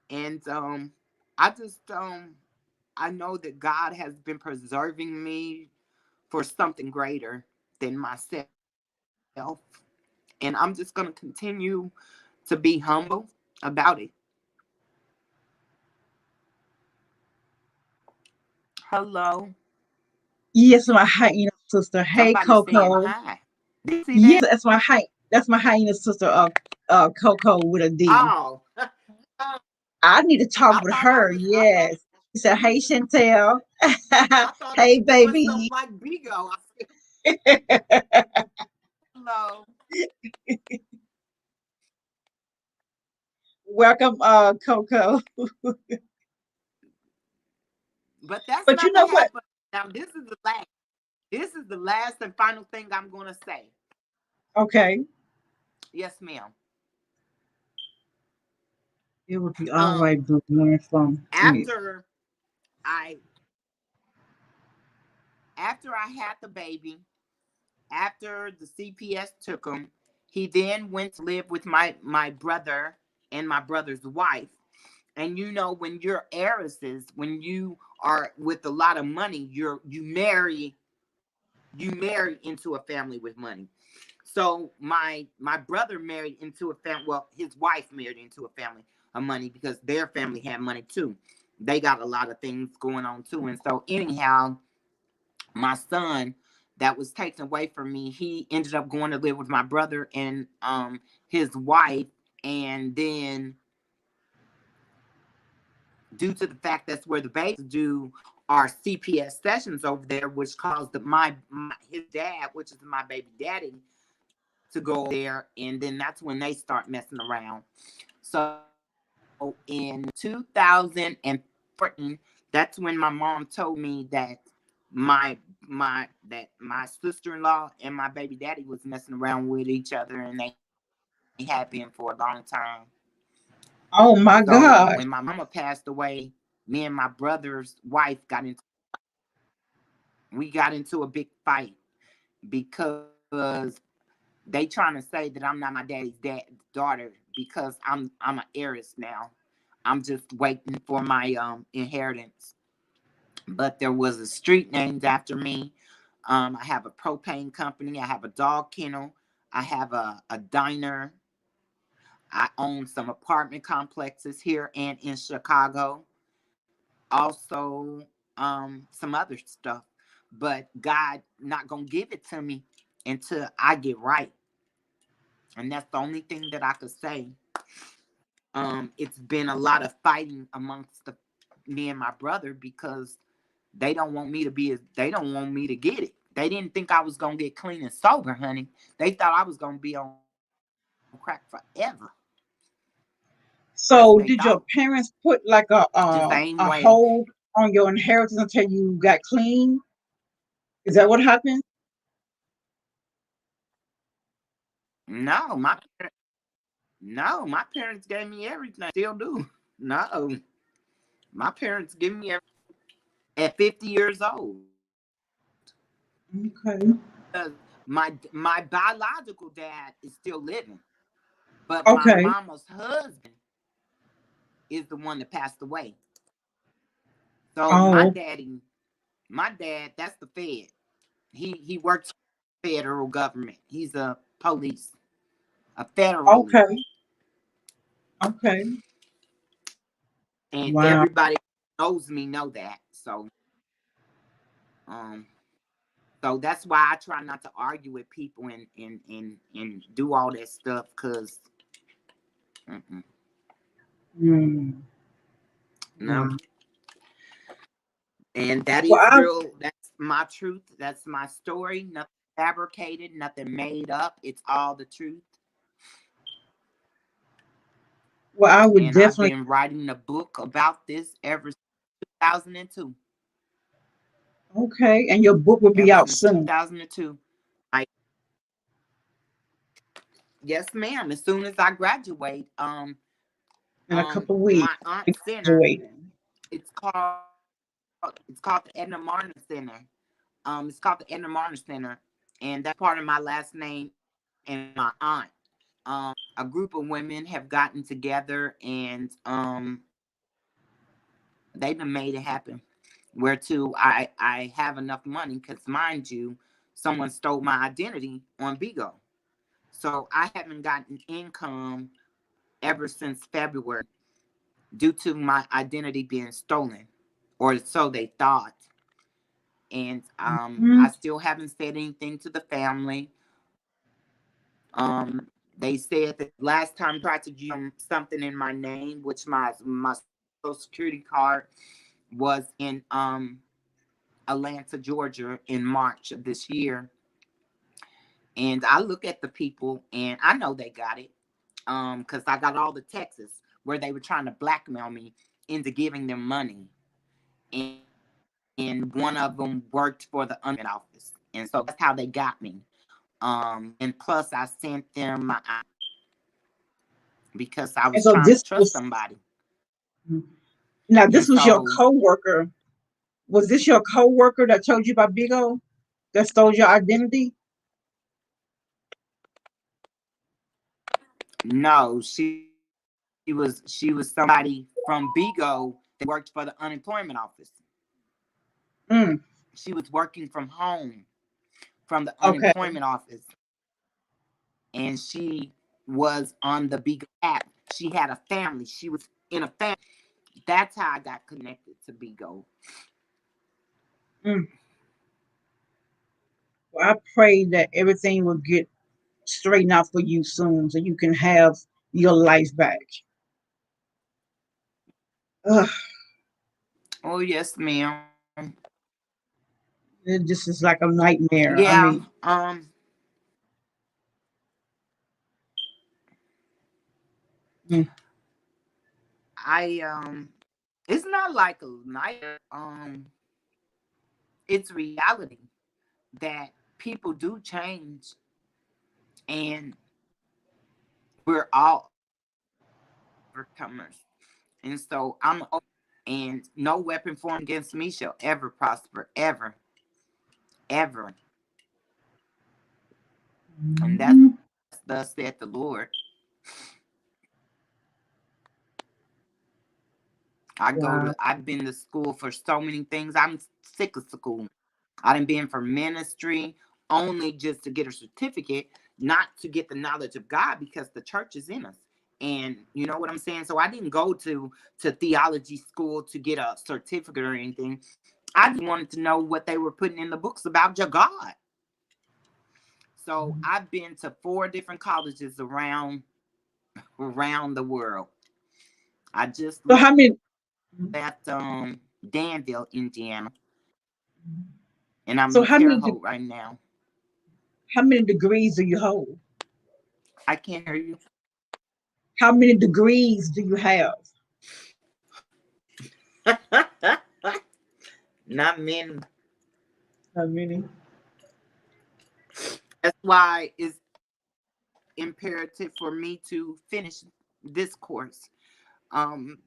and I just I know that God has been preserving me for something greater than myself, and I'm just gonna continue to be humble about it. Hello, yes, my hyena sister. Hey, somebody saying Coco. hi. Did you see Yes, that? that's my hyena. That's my hyena sister. Coco with a D. Oh, I need to talk I with thought I her. was. I thought. Yes. She said, "Hey, Chantel. I thought I Hey, was doing something baby. like Bigo. I said, hello, Welcome, Coco." but that's But you not the know what? half of it. Now. This is the last. This is the last and final thing I'm gonna say. Okay, Yes, ma'am. it would be all Um, right, boo. Learn from me. after I after I had the baby, after the CPS took him, he then went to live with my brother and my brother's wife. And you know, when you're heiresses, when you are with a lot of money, you marry into a family with money. So my brother married into a family. Well, his wife married into a family of money because their family had money too. They got a lot of things going on too. And so anyhow, my son that was taken away from me, he ended up going to live with my brother and his wife. And then due to the fact that's where the babies do our CPS sessions over there, which caused my his dad, which is my baby daddy, to go there, and then that's when they start messing around. So in 2014, that's when my mom told me that my sister-in-law and my baby daddy was messing around with each other, and they had been for a long time. Oh So my when my God. mama passed away, me and my brother's wife we got into a big fight because they trying to say that I'm not my daddy's daughter because I'm an heiress now. I'm just waiting for my inheritance. But there was a street named after me. I have a propane company. I have a dog kennel. I have a diner. I own some apartment complexes here and in Chicago. Also, some other stuff. But God not gonna give it to me until I get right, and that's the only thing that I could say. It's been a lot of fighting amongst me and my brother because they don't want me to get it. They didn't think I was gonna get clean and sober, honey. They thought I was gonna be on crack forever. That's what they So thought. did your parents put like The same a way. hold on your inheritance until you got clean? Is that what happened? No, no, my parents gave me everything. Still do. No, my parents give me everything at 50 years old. Okay. Because my biological dad is still living, but my Okay. mama's husband is the one that passed away. So Oh, my dad, that's the Fed. He works for the federal government. He's a police, a federally, okay. Okay. and Wow. everybody knows me know that. Um, so that's why I try not to argue with people and do all that stuff because Mm, no. wow. And that Well, is real. That's my truth. That's my story. Nothing fabricated, nothing made up. It's all the truth. I would And I've definitely. been writing a book about this ever since 2002. Okay, and your book will be Ever out since soon 2002. I Yes, ma'am. As soon as I graduate, in a couple of my weeks. aunt You're center. graduating. It's called the Edna Martin Center. It's called the Edna Martin Center, and that's part of my last name and my aunt. A group of women have gotten together and they've been made it happen. Where to I have enough money because mind you, someone stole my identity on Bigo, so I haven't gotten income ever since February due to my identity being stolen, or so they thought. And Mhm. I still haven't said anything to the family. They said that last time I tried to use something in my name, which my social security card was in Atlanta, Georgia, in March of this year. And I look at the people, and I know they got it, because I got all the texts where they were trying to blackmail me into giving them money. And one of them worked for the unemployment office, and so that's how they got me. And plus I sent them my because I And was so trying to this trust was somebody. now And this was your so coworker. Was this your coworker that told you about Bigo that stole your identity? no, she was somebody from Bigo that worked for the unemployment office. Mm, She was working from home from the okay. unemployment office, and she was on the Bigo app. She had a family. She was in a family. That's how I got connected to Bigo. Mm. Well, I pray that everything will get straightened out for you soon, so you can have your life back. Ugh, Oh yes, ma'am. this is like a nightmare. I Yeah. mean, mm, I it's not like a nightmare. It's reality that people do change, and we're all overcomers. And so I'm and no weapon formed against me shall ever prosper, ever, ever. And that's mhm. thus saith the Lord. Wow. I've been to school for so many things. I'm sick of school. I done been for ministry only just to get a certificate, not to get the knowledge of God because the church is in us. And you know what I'm saying? So I didn't go to theology school to get a certificate or anything. I just wanted to know what they were putting in the books about your God. So I've been to 4 different colleges around around the world. I just So how left many? Danville, Indiana, and I'm So in Terre Haute right now. how many degrees do you hold? I can't hear you. How many degrees do you have? Not many. How many? That's why it's imperative for me to finish this course.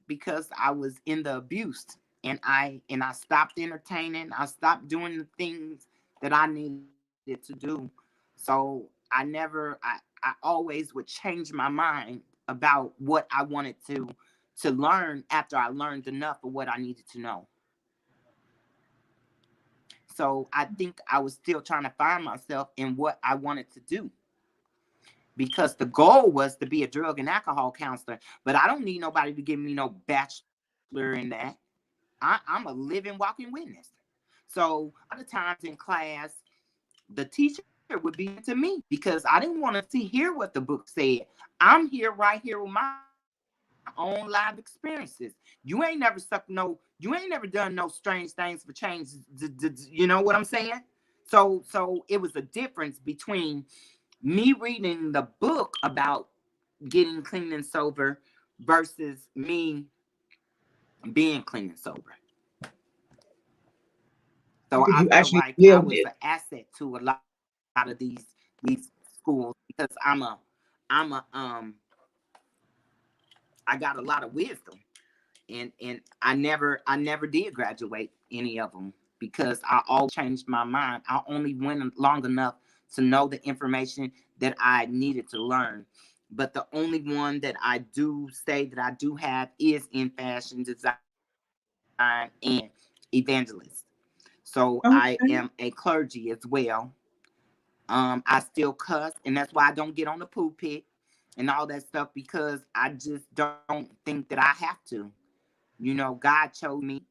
Because I was in the abuse, and I stopped entertaining. I stopped doing the things that I needed to do. So I always would change my mind about what I wanted to learn after I learned enough of what I needed to know. So I think I was still trying to find myself in what I wanted to do, because the goal was to be a drug and alcohol counselor. But I don't need nobody to give me no bachelor in that. I'm a living, walking witness. So a lot of times in class, the teacher would be to me because I didn't want to see hear what the book said. I'm here right here with my own live experiences. You ain't never you ain't never done no strange things for change. You know what I'm saying? So it was a difference between me reading the book about getting clean and sober versus me being clean and sober. So Because I you felt actually like I lived was it. an asset to a lot of these schools, because I'm a I got a lot of wisdom, and I never did graduate any of them because I always changed my mind. I only went long enough to know the information that I needed to learn. But the only one that I do say that I do have is in fashion design and evangelist. So I am a Okay. clergy as well. I still cuss, and that's why I don't get on the pulpit and all that stuff, because I just don't think that I have to. God chose me,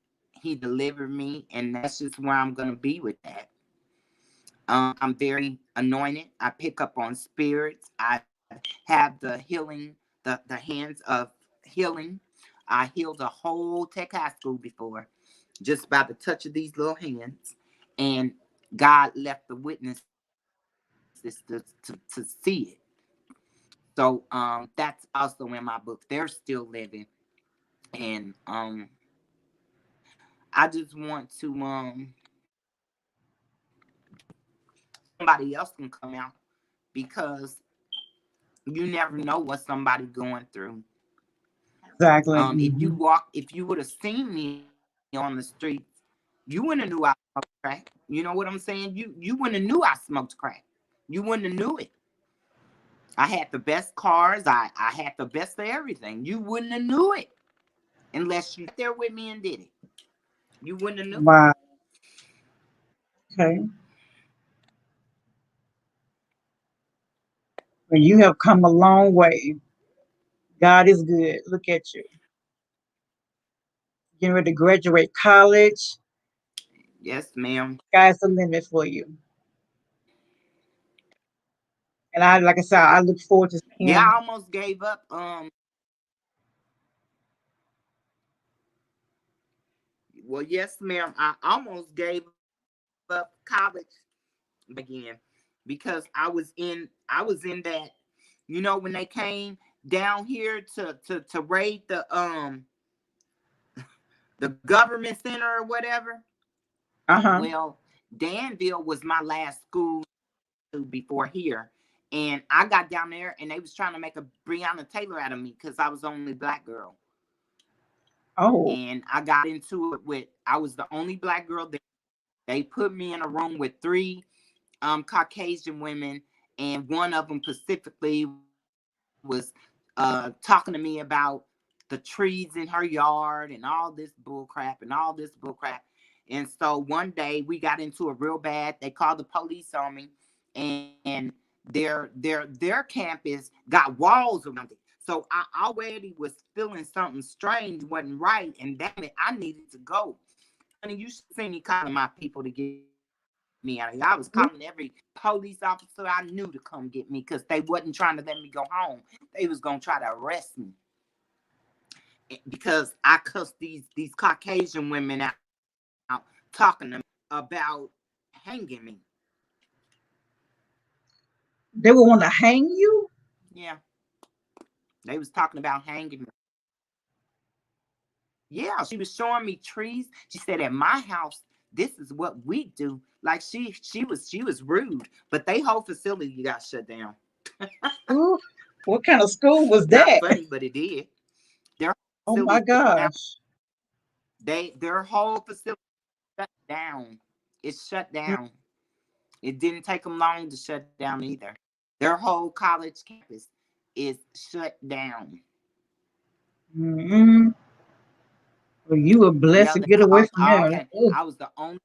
He delivered me, and that's just where I'm gonna be with that. I'm very anointed. I pick up on spirits. I have the healing, the hands of healing. I healed a whole tech high school before, just by the touch of these little hands, and God left the witnesses to see it. So that's also in my book. They're still living, and I just want to somebody else can come out, because you never know what somebody going through. Exactly. If you would have seen me on the streets, you wouldn't have knew I smoked crack. You know what I'm saying? You wouldn't have knew I smoked crack. You wouldn't have knew it. I had the best cars. I had the best of everything. You wouldn't have knew it unless you there with me and did it. You wouldn't have knew. Wow. Okay. Well, you have come a long way. God is good. Look at you. Getting ready to graduate college. Yes, ma'am. Sky's the limit for you. And I, like I said, I look forward to Yeah, seeing. I almost gave up. Well, yes, ma'am. I almost gave up college again, because I was in that. When they came down here to raid the government center or whatever. Uh-huh. Well, Danville was my last school before here. And I got down there, and they was trying to make a Breonna Taylor out of me because I was the only black girl. Oh. And I got into it with, I was the only black girl there. They put me in a room with three Caucasian women, and one of them specifically was talking to me about the trees in her yard and all this bull crap and all this bull crap. And so one day we got into it real bad. They called the police on me, and their campus got walls around it. So I already was feeling something strange wasn't right, and damn it, I needed to go. Honey, you should see me calling my people to get me out of there. me out of here. I was calling every police officer I knew to come get me because they wasn't trying to let me go home. They was gonna try to arrest me because I cussed these Caucasian women out talking to me about hanging me. They would want to hang you? Yeah, they was talking about hanging me. Yeah, she was showing me trees. She said, at my house, this is what we do. Like she was rude, but they whole facility got shut down. Ooh, what kind of school was Not that? funny, but it did. Their Oh my facility shut down. gosh. Their whole facility shut down. It's shut down. It didn't take them long to shut down either. Their whole college campus is shut down. Mm-hmm. Well, you were blessed Yeah, to get away from all there. came. Oh, I was the only.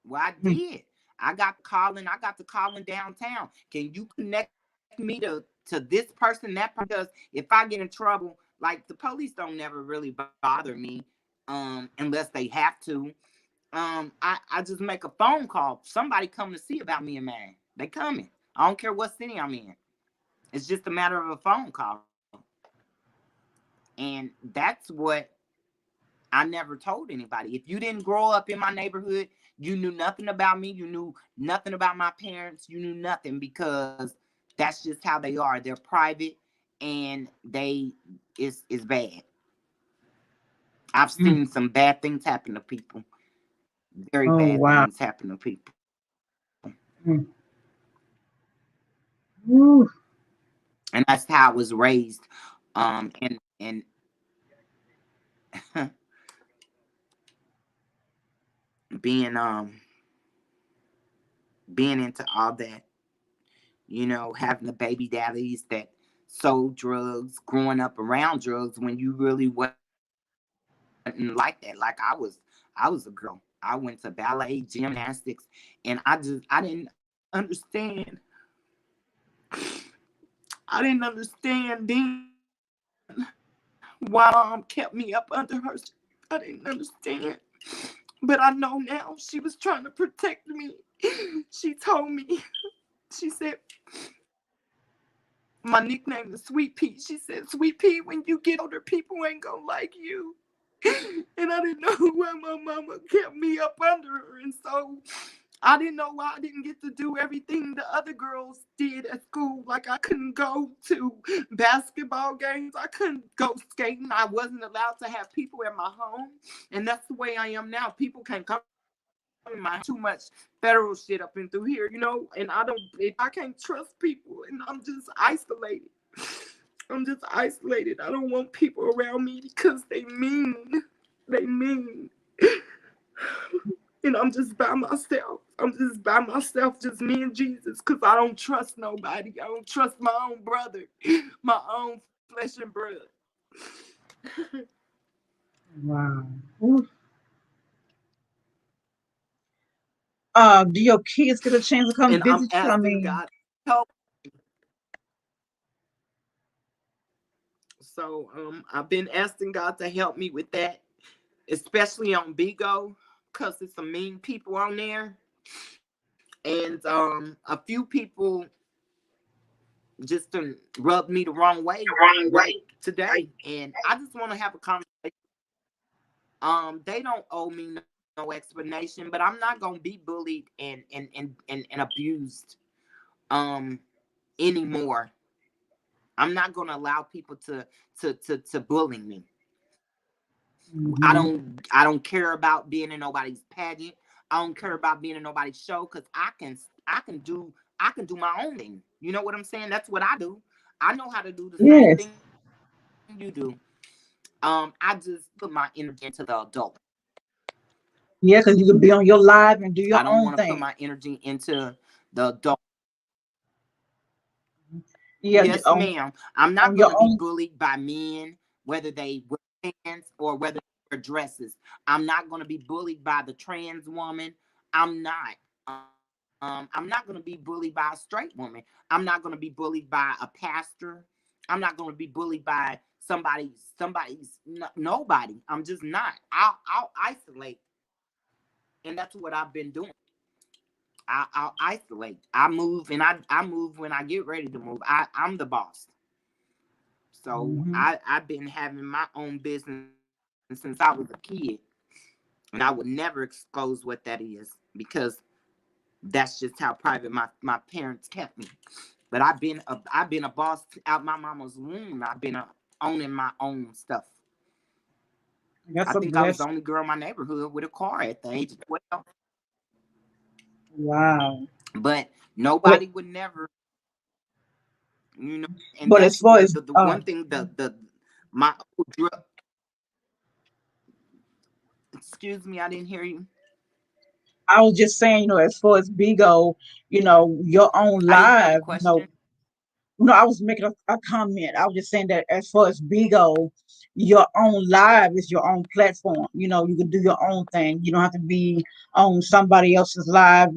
Well, I mm, did. I got to calling downtown. Can you connect me to this person, that person? Because if I get in trouble, like the police don't never really bother me, unless they have to. I just make a phone call. Somebody come to see about me and mine. They coming. I don't care what city I'm in. It's just a matter of a phone call. And that's what I never told anybody. If you didn't grow up in my neighborhood, you knew nothing about me. You knew nothing about my parents. You knew nothing because that's just how they are. They're private and they is bad. I've mm. seen some bad things happen to people. Very Oh bad wow. things happen to people. Mm. Ooh. And that's how I was raised. And being being into all that, having the baby daddies that sold drugs, growing up around drugs when you really wasn't like that. Like I was a girl. I went to ballet, gymnastics, and I didn't understand. I didn't understand then why my mom kept me up under her. I didn't understand. But I know now she was trying to protect me. She told me, she said, my nickname is Sweet Pea. She said, Sweet Pea, when you get older, people ain't gonna like you. And I didn't know why my mama kept me up under her. And so I didn't know why I didn't get to do everything the other girls did at school. Like I couldn't go to basketball games. I couldn't go skating. I wasn't allowed to have people at my home. And that's the way I am now. People can't come in my house. Too much federal shit up and through here, and I can't trust people, and I'm just isolated. I'm just isolated. I don't want people around me because they mean. They mean. And I'm just by myself. I'm just by myself, just me and Jesus, because I don't trust nobody. I don't trust my own brother, my own flesh and blood. Wow. Ooh. Do your kids get a chance to come And I'm visit you? I asking mean, God to help. So I've been asking God to help me with that, especially on Bigo, because there's some mean people on there. And a few people just rubbed me the wrong way right today. And I just want to have a conversation. They don't owe me no explanation, but I'm not gonna be bullied and abused um anymore. I'm not gonna allow people to bully me. mhm. I don't care about being in nobody's pageant. I don't care about being in nobody's show because I can do my own thing. You know what I'm saying? That's what I do. I know how to do the same Yes. thing you do. I just put my energy into the adult. Yeah, because you could be on your live and do I your don't want own to put thing. my energy into the adult. Yeah, Yes, ma'am. I'm not on going your to be own. bullied by men, whether they wear pants or whether they wear dresses. I'm not going to be bullied by the trans woman. I'm not. I'm not going to be bullied by a straight woman. I'm not going to be bullied by a pastor. I'm not going to be bullied by somebody's nobody. I'm just not. I'll isolate. And that's what I've been doing. I'll isolate. I move, and I move when I get ready to move. I'm the boss. So Hmm. I've been having my own business since I was a kid, and I would never disclose what that is because that's just how private my parents kept me. But I've been a boss out my mama's womb. I've been owning my own stuff. That's I a think I was the blessing. only girl in my neighborhood with a car at the age of 12. Wow. But But nobody would never, you know. And but as that's far as the one thing, the my old drug. Excuse me, I didn't hear you. I was just saying, as far as Bigo, your own I didn't hear the live, question. no, I was making a comment. I was just saying that as far as Bigo, your own live is your own platform. You can do your own thing. You don't have to be on somebody else's live,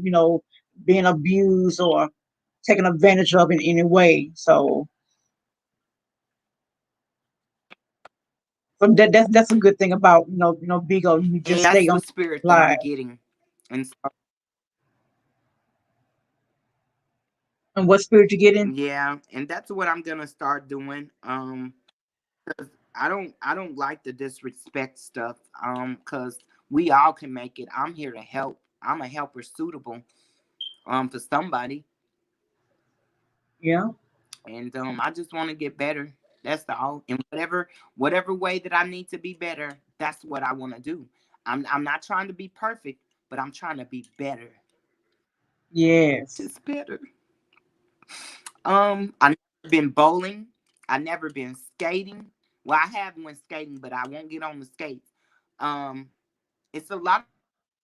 being abused or taken advantage of in any way. So that's a good thing about Bigo. You just And stay that's on the spirit that live. I'm getting. And so, And what spirit you get in? yeah, and that's what I'm gonna start doing. 'Cause I don't like the disrespect stuff. Cause we all can make it. I'm here to help. I'm a helper suitable for somebody. Yeah. And I just want to get better. That's all. And whatever way that I need to be better, that's what I want to do. I'm not trying to be perfect, but I'm trying to be better. Yes. Just better. I never been bowling. I never been skating. Well, I have went skating, but I won't get on the skates. Um, it's a lot of things that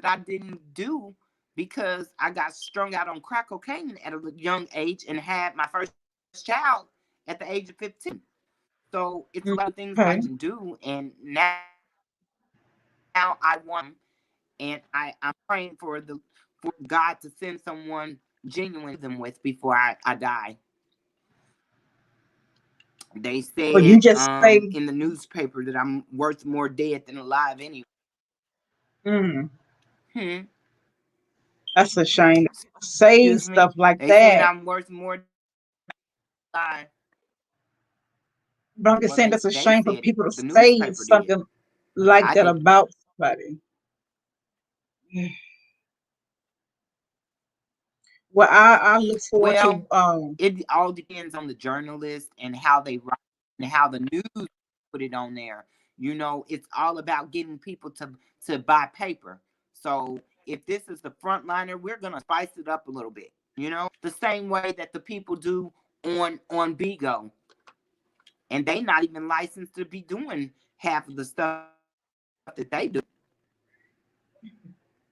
I didn't do because I got strung out on crack cocaine at a young age and had my first child at the age of 15. So it's a lot of things that I didn't Okay. do, and now I want to do them. And I'm praying for God to send someone genuine to share them with before I die. They Well, you said just say, in the newspaper that I'm worth more dead than alive anyway. mm, Hmm. that's a shame. Saying Excuse stuff me. like They said that. I'm worth more dead than alive. But I'm just Well, saying they that's a they shame for said it. people to The say newspaper did. something like I that did. about somebody. Well, I look forward to Well, it all depends on the journalist and how they write and how the news put it on there. It's all about getting people to buy paper. So if this is the frontliner, we're gonna spice it up a little bit. The same way that the people do on Bigo, and they not even licensed to be doing half of the stuff that they do.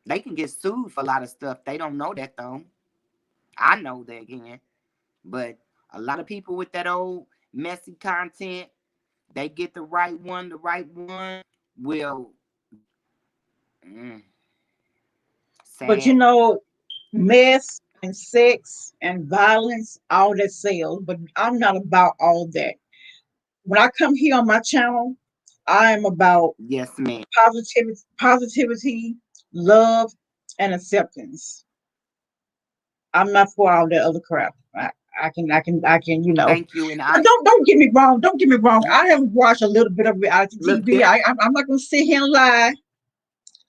They can get sued for a lot of stuff. They don't know that though. I know they can. But a lot of people with that old messy content, they get the right one will but sad. mess and sex and violence, all that sells. But I'm not about all that. When I come here on my channel, I am about Yes, ma'am. positivity, love, and acceptance. I'm not for all that other crap. I can. Thank you. And But I don't get me wrong. Don't get me wrong. you I have watched a little bit of reality look TV. I'm not gonna sit here and lie.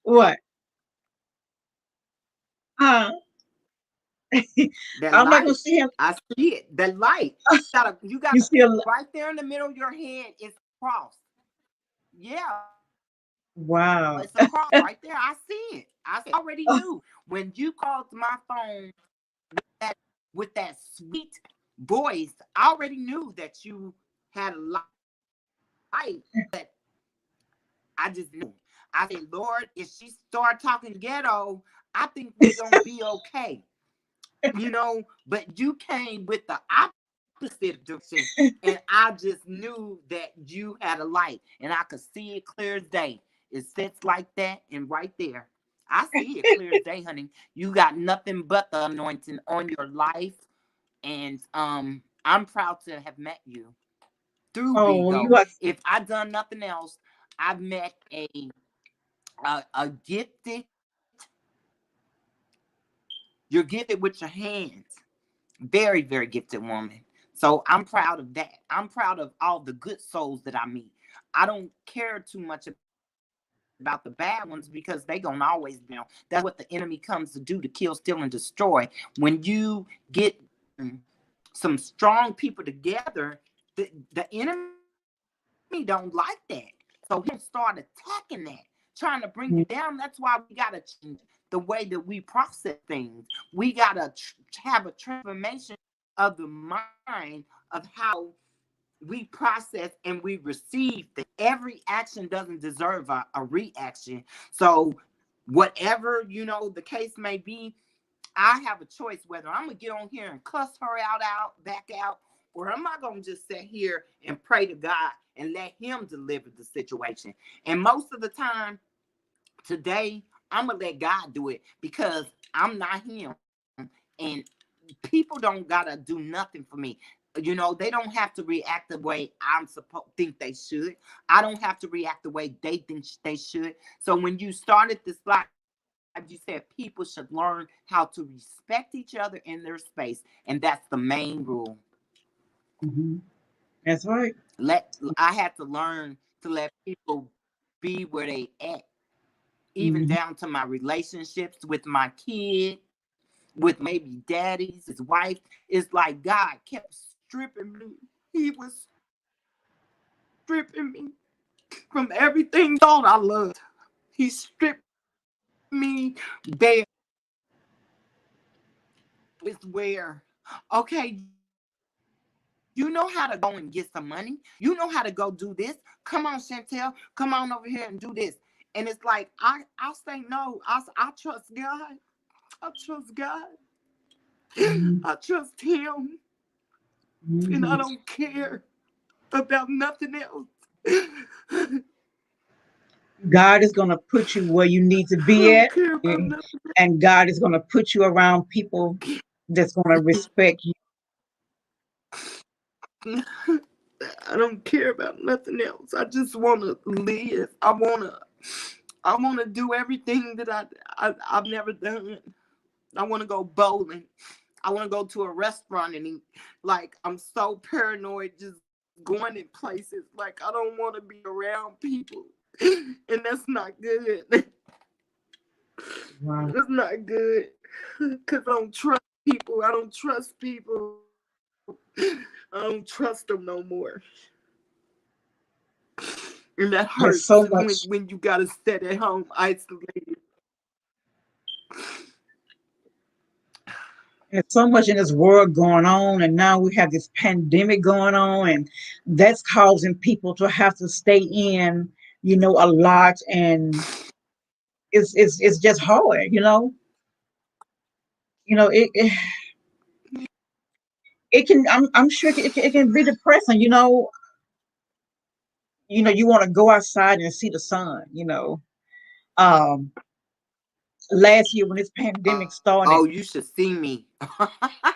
What? Huh? that I'm not gonna light. sit here. I see it. That light. You You gotta see a right there in the middle of your head is a cross. Yeah, it's a cross right there. I see wow. it. I already knew. When you called my phone that with that sweet voice, I already knew that you had a light, but I just knew. I said, Lord, if she start talking ghetto, I think we gonna be okay. But you came with the opposite direction, and I just knew that you had a light, and I could see it clear as day. It sits like that, and right there, I see it clear as day, honey. You got nothing but the anointing on your life, and I'm proud to have met you through Oh, you Bigo. are. If I done nothing else, I've met a gifted You're gifted with your hands. Very, very gifted woman. So I'm proud of that. I'm proud of all the good souls that I meet. I don't care too much about the bad ones because they gonna always be around. That's what the enemy comes to do, to kill, steal, and destroy. When you get some strong people together, the enemy don't like that. So he'll start attacking that, trying to bring you down. That's why we gotta change the way that we process things. We gotta have a transformation of the mind of how we process and we receive things. Every action doesn't deserve a reaction. So whatever, the case may be, I have a choice whether I'm gonna get on here and cuss her out, back out, or am I gonna just sit here and pray to God and let Him deliver the situation. And most of the time today, I'm gonna let God do it because I'm not Him, and people don't gotta do nothing for me. They don't have to react the way I'm supposed think they should. I don't have to react the way they think they should. So when you started this live, you said people should learn how to respect each other in their space, and that's the main rule. Mhm. That's right. I had to learn to let people be where they at, even Mhm. down to my relationships with my kid, with my baby daddies, his wife. It's like God kept stripping me. He was stripping me from everything thought I loved. He stripped me bare. It's where, okay, you know how to go and get some money. You know how to go do this. Come on, Chantel. Come on over here and do this. And it's like, I say no. I trust God. I trust God. I Mhm. trust Him. And I Mhm. don't care about nothing else. God is going to put you where you need to I be don't at, care about and nothing. God is going to put you around people that's going to respect you. I don't care about nothing else. I just want to live. I want to do everything that I've never done. I want to go bowling. I want to go to a restaurant and eat. Like, I'm so paranoid just going in places. Like, I don't want to be around people. And that's not good. Wow. That's not good. Because I don't trust people. I don't trust people. I don't trust them no more. And that hurts There's so when much. you got to sit at home isolated. There's so much in this world going on, and now we have this pandemic going on, and that's causing people to have to stay in, a lot, and it's just hard, it it can. I'm sure it can be depressing, you want to go outside and see the sun, um last year when this pandemic Oh, you should started. see me. I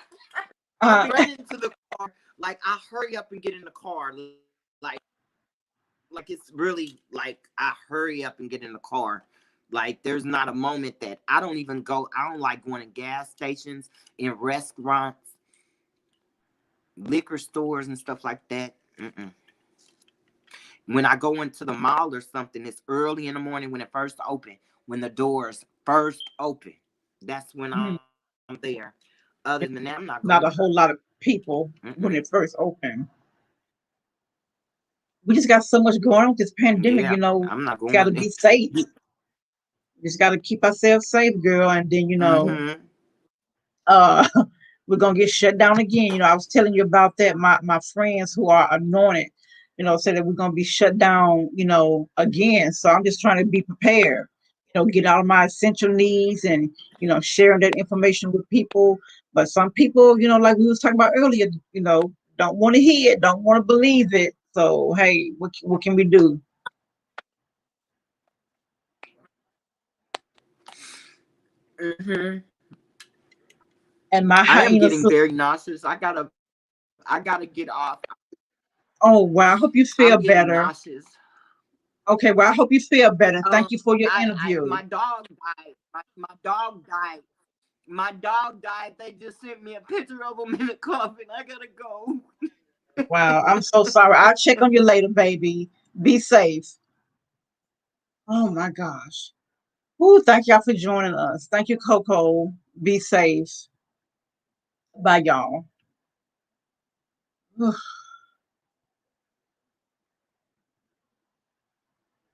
run uh into the car. Like, I hurry up and get in the car. Like it's really like I hurry up and get in the car. Like, there's not a moment that I don't even go. I don't like going to gas stations, in restaurants, liquor stores, and stuff like that. Mm-mm. When I go into the mall or something, it's early in the morning when it first open. When the doors first open, that's when I'm there. Other than that, I'm not going in. Not a whole lot of people Mm-mm. when it first opened. We just got so much going on with this pandemic, Yeah, I'm not got to going. be safe. Just got to keep ourselves safe, girl, and then Mm-hmm. uh we're gonna get shut down again. I was telling you about that. My friends who are anointed, said that we're gonna be shut down, again. So I'm just trying to be prepared, get all my essential needs, and sharing that information with people. But some people, like we was talking about earlier, don't want to hear it, don't want to believe it. So hey, what can we do? Mm-hmm. And my I am hyena getting sister. very nauseous. I gotta get off. Oh wow, I hope you I'm feel getting better. nauseous. Okay, well I hope you feel better. Thank you for your I interview. my dog died. My dog died My dog died. They just sent me a picture of him in the coffin. I gotta go. Wow, I'm so sorry. I'll check on you later, baby. Be safe. Oh my gosh. Ooh, thank y'all for joining us. Thank you, Coco. Be safe. Bye, y'all.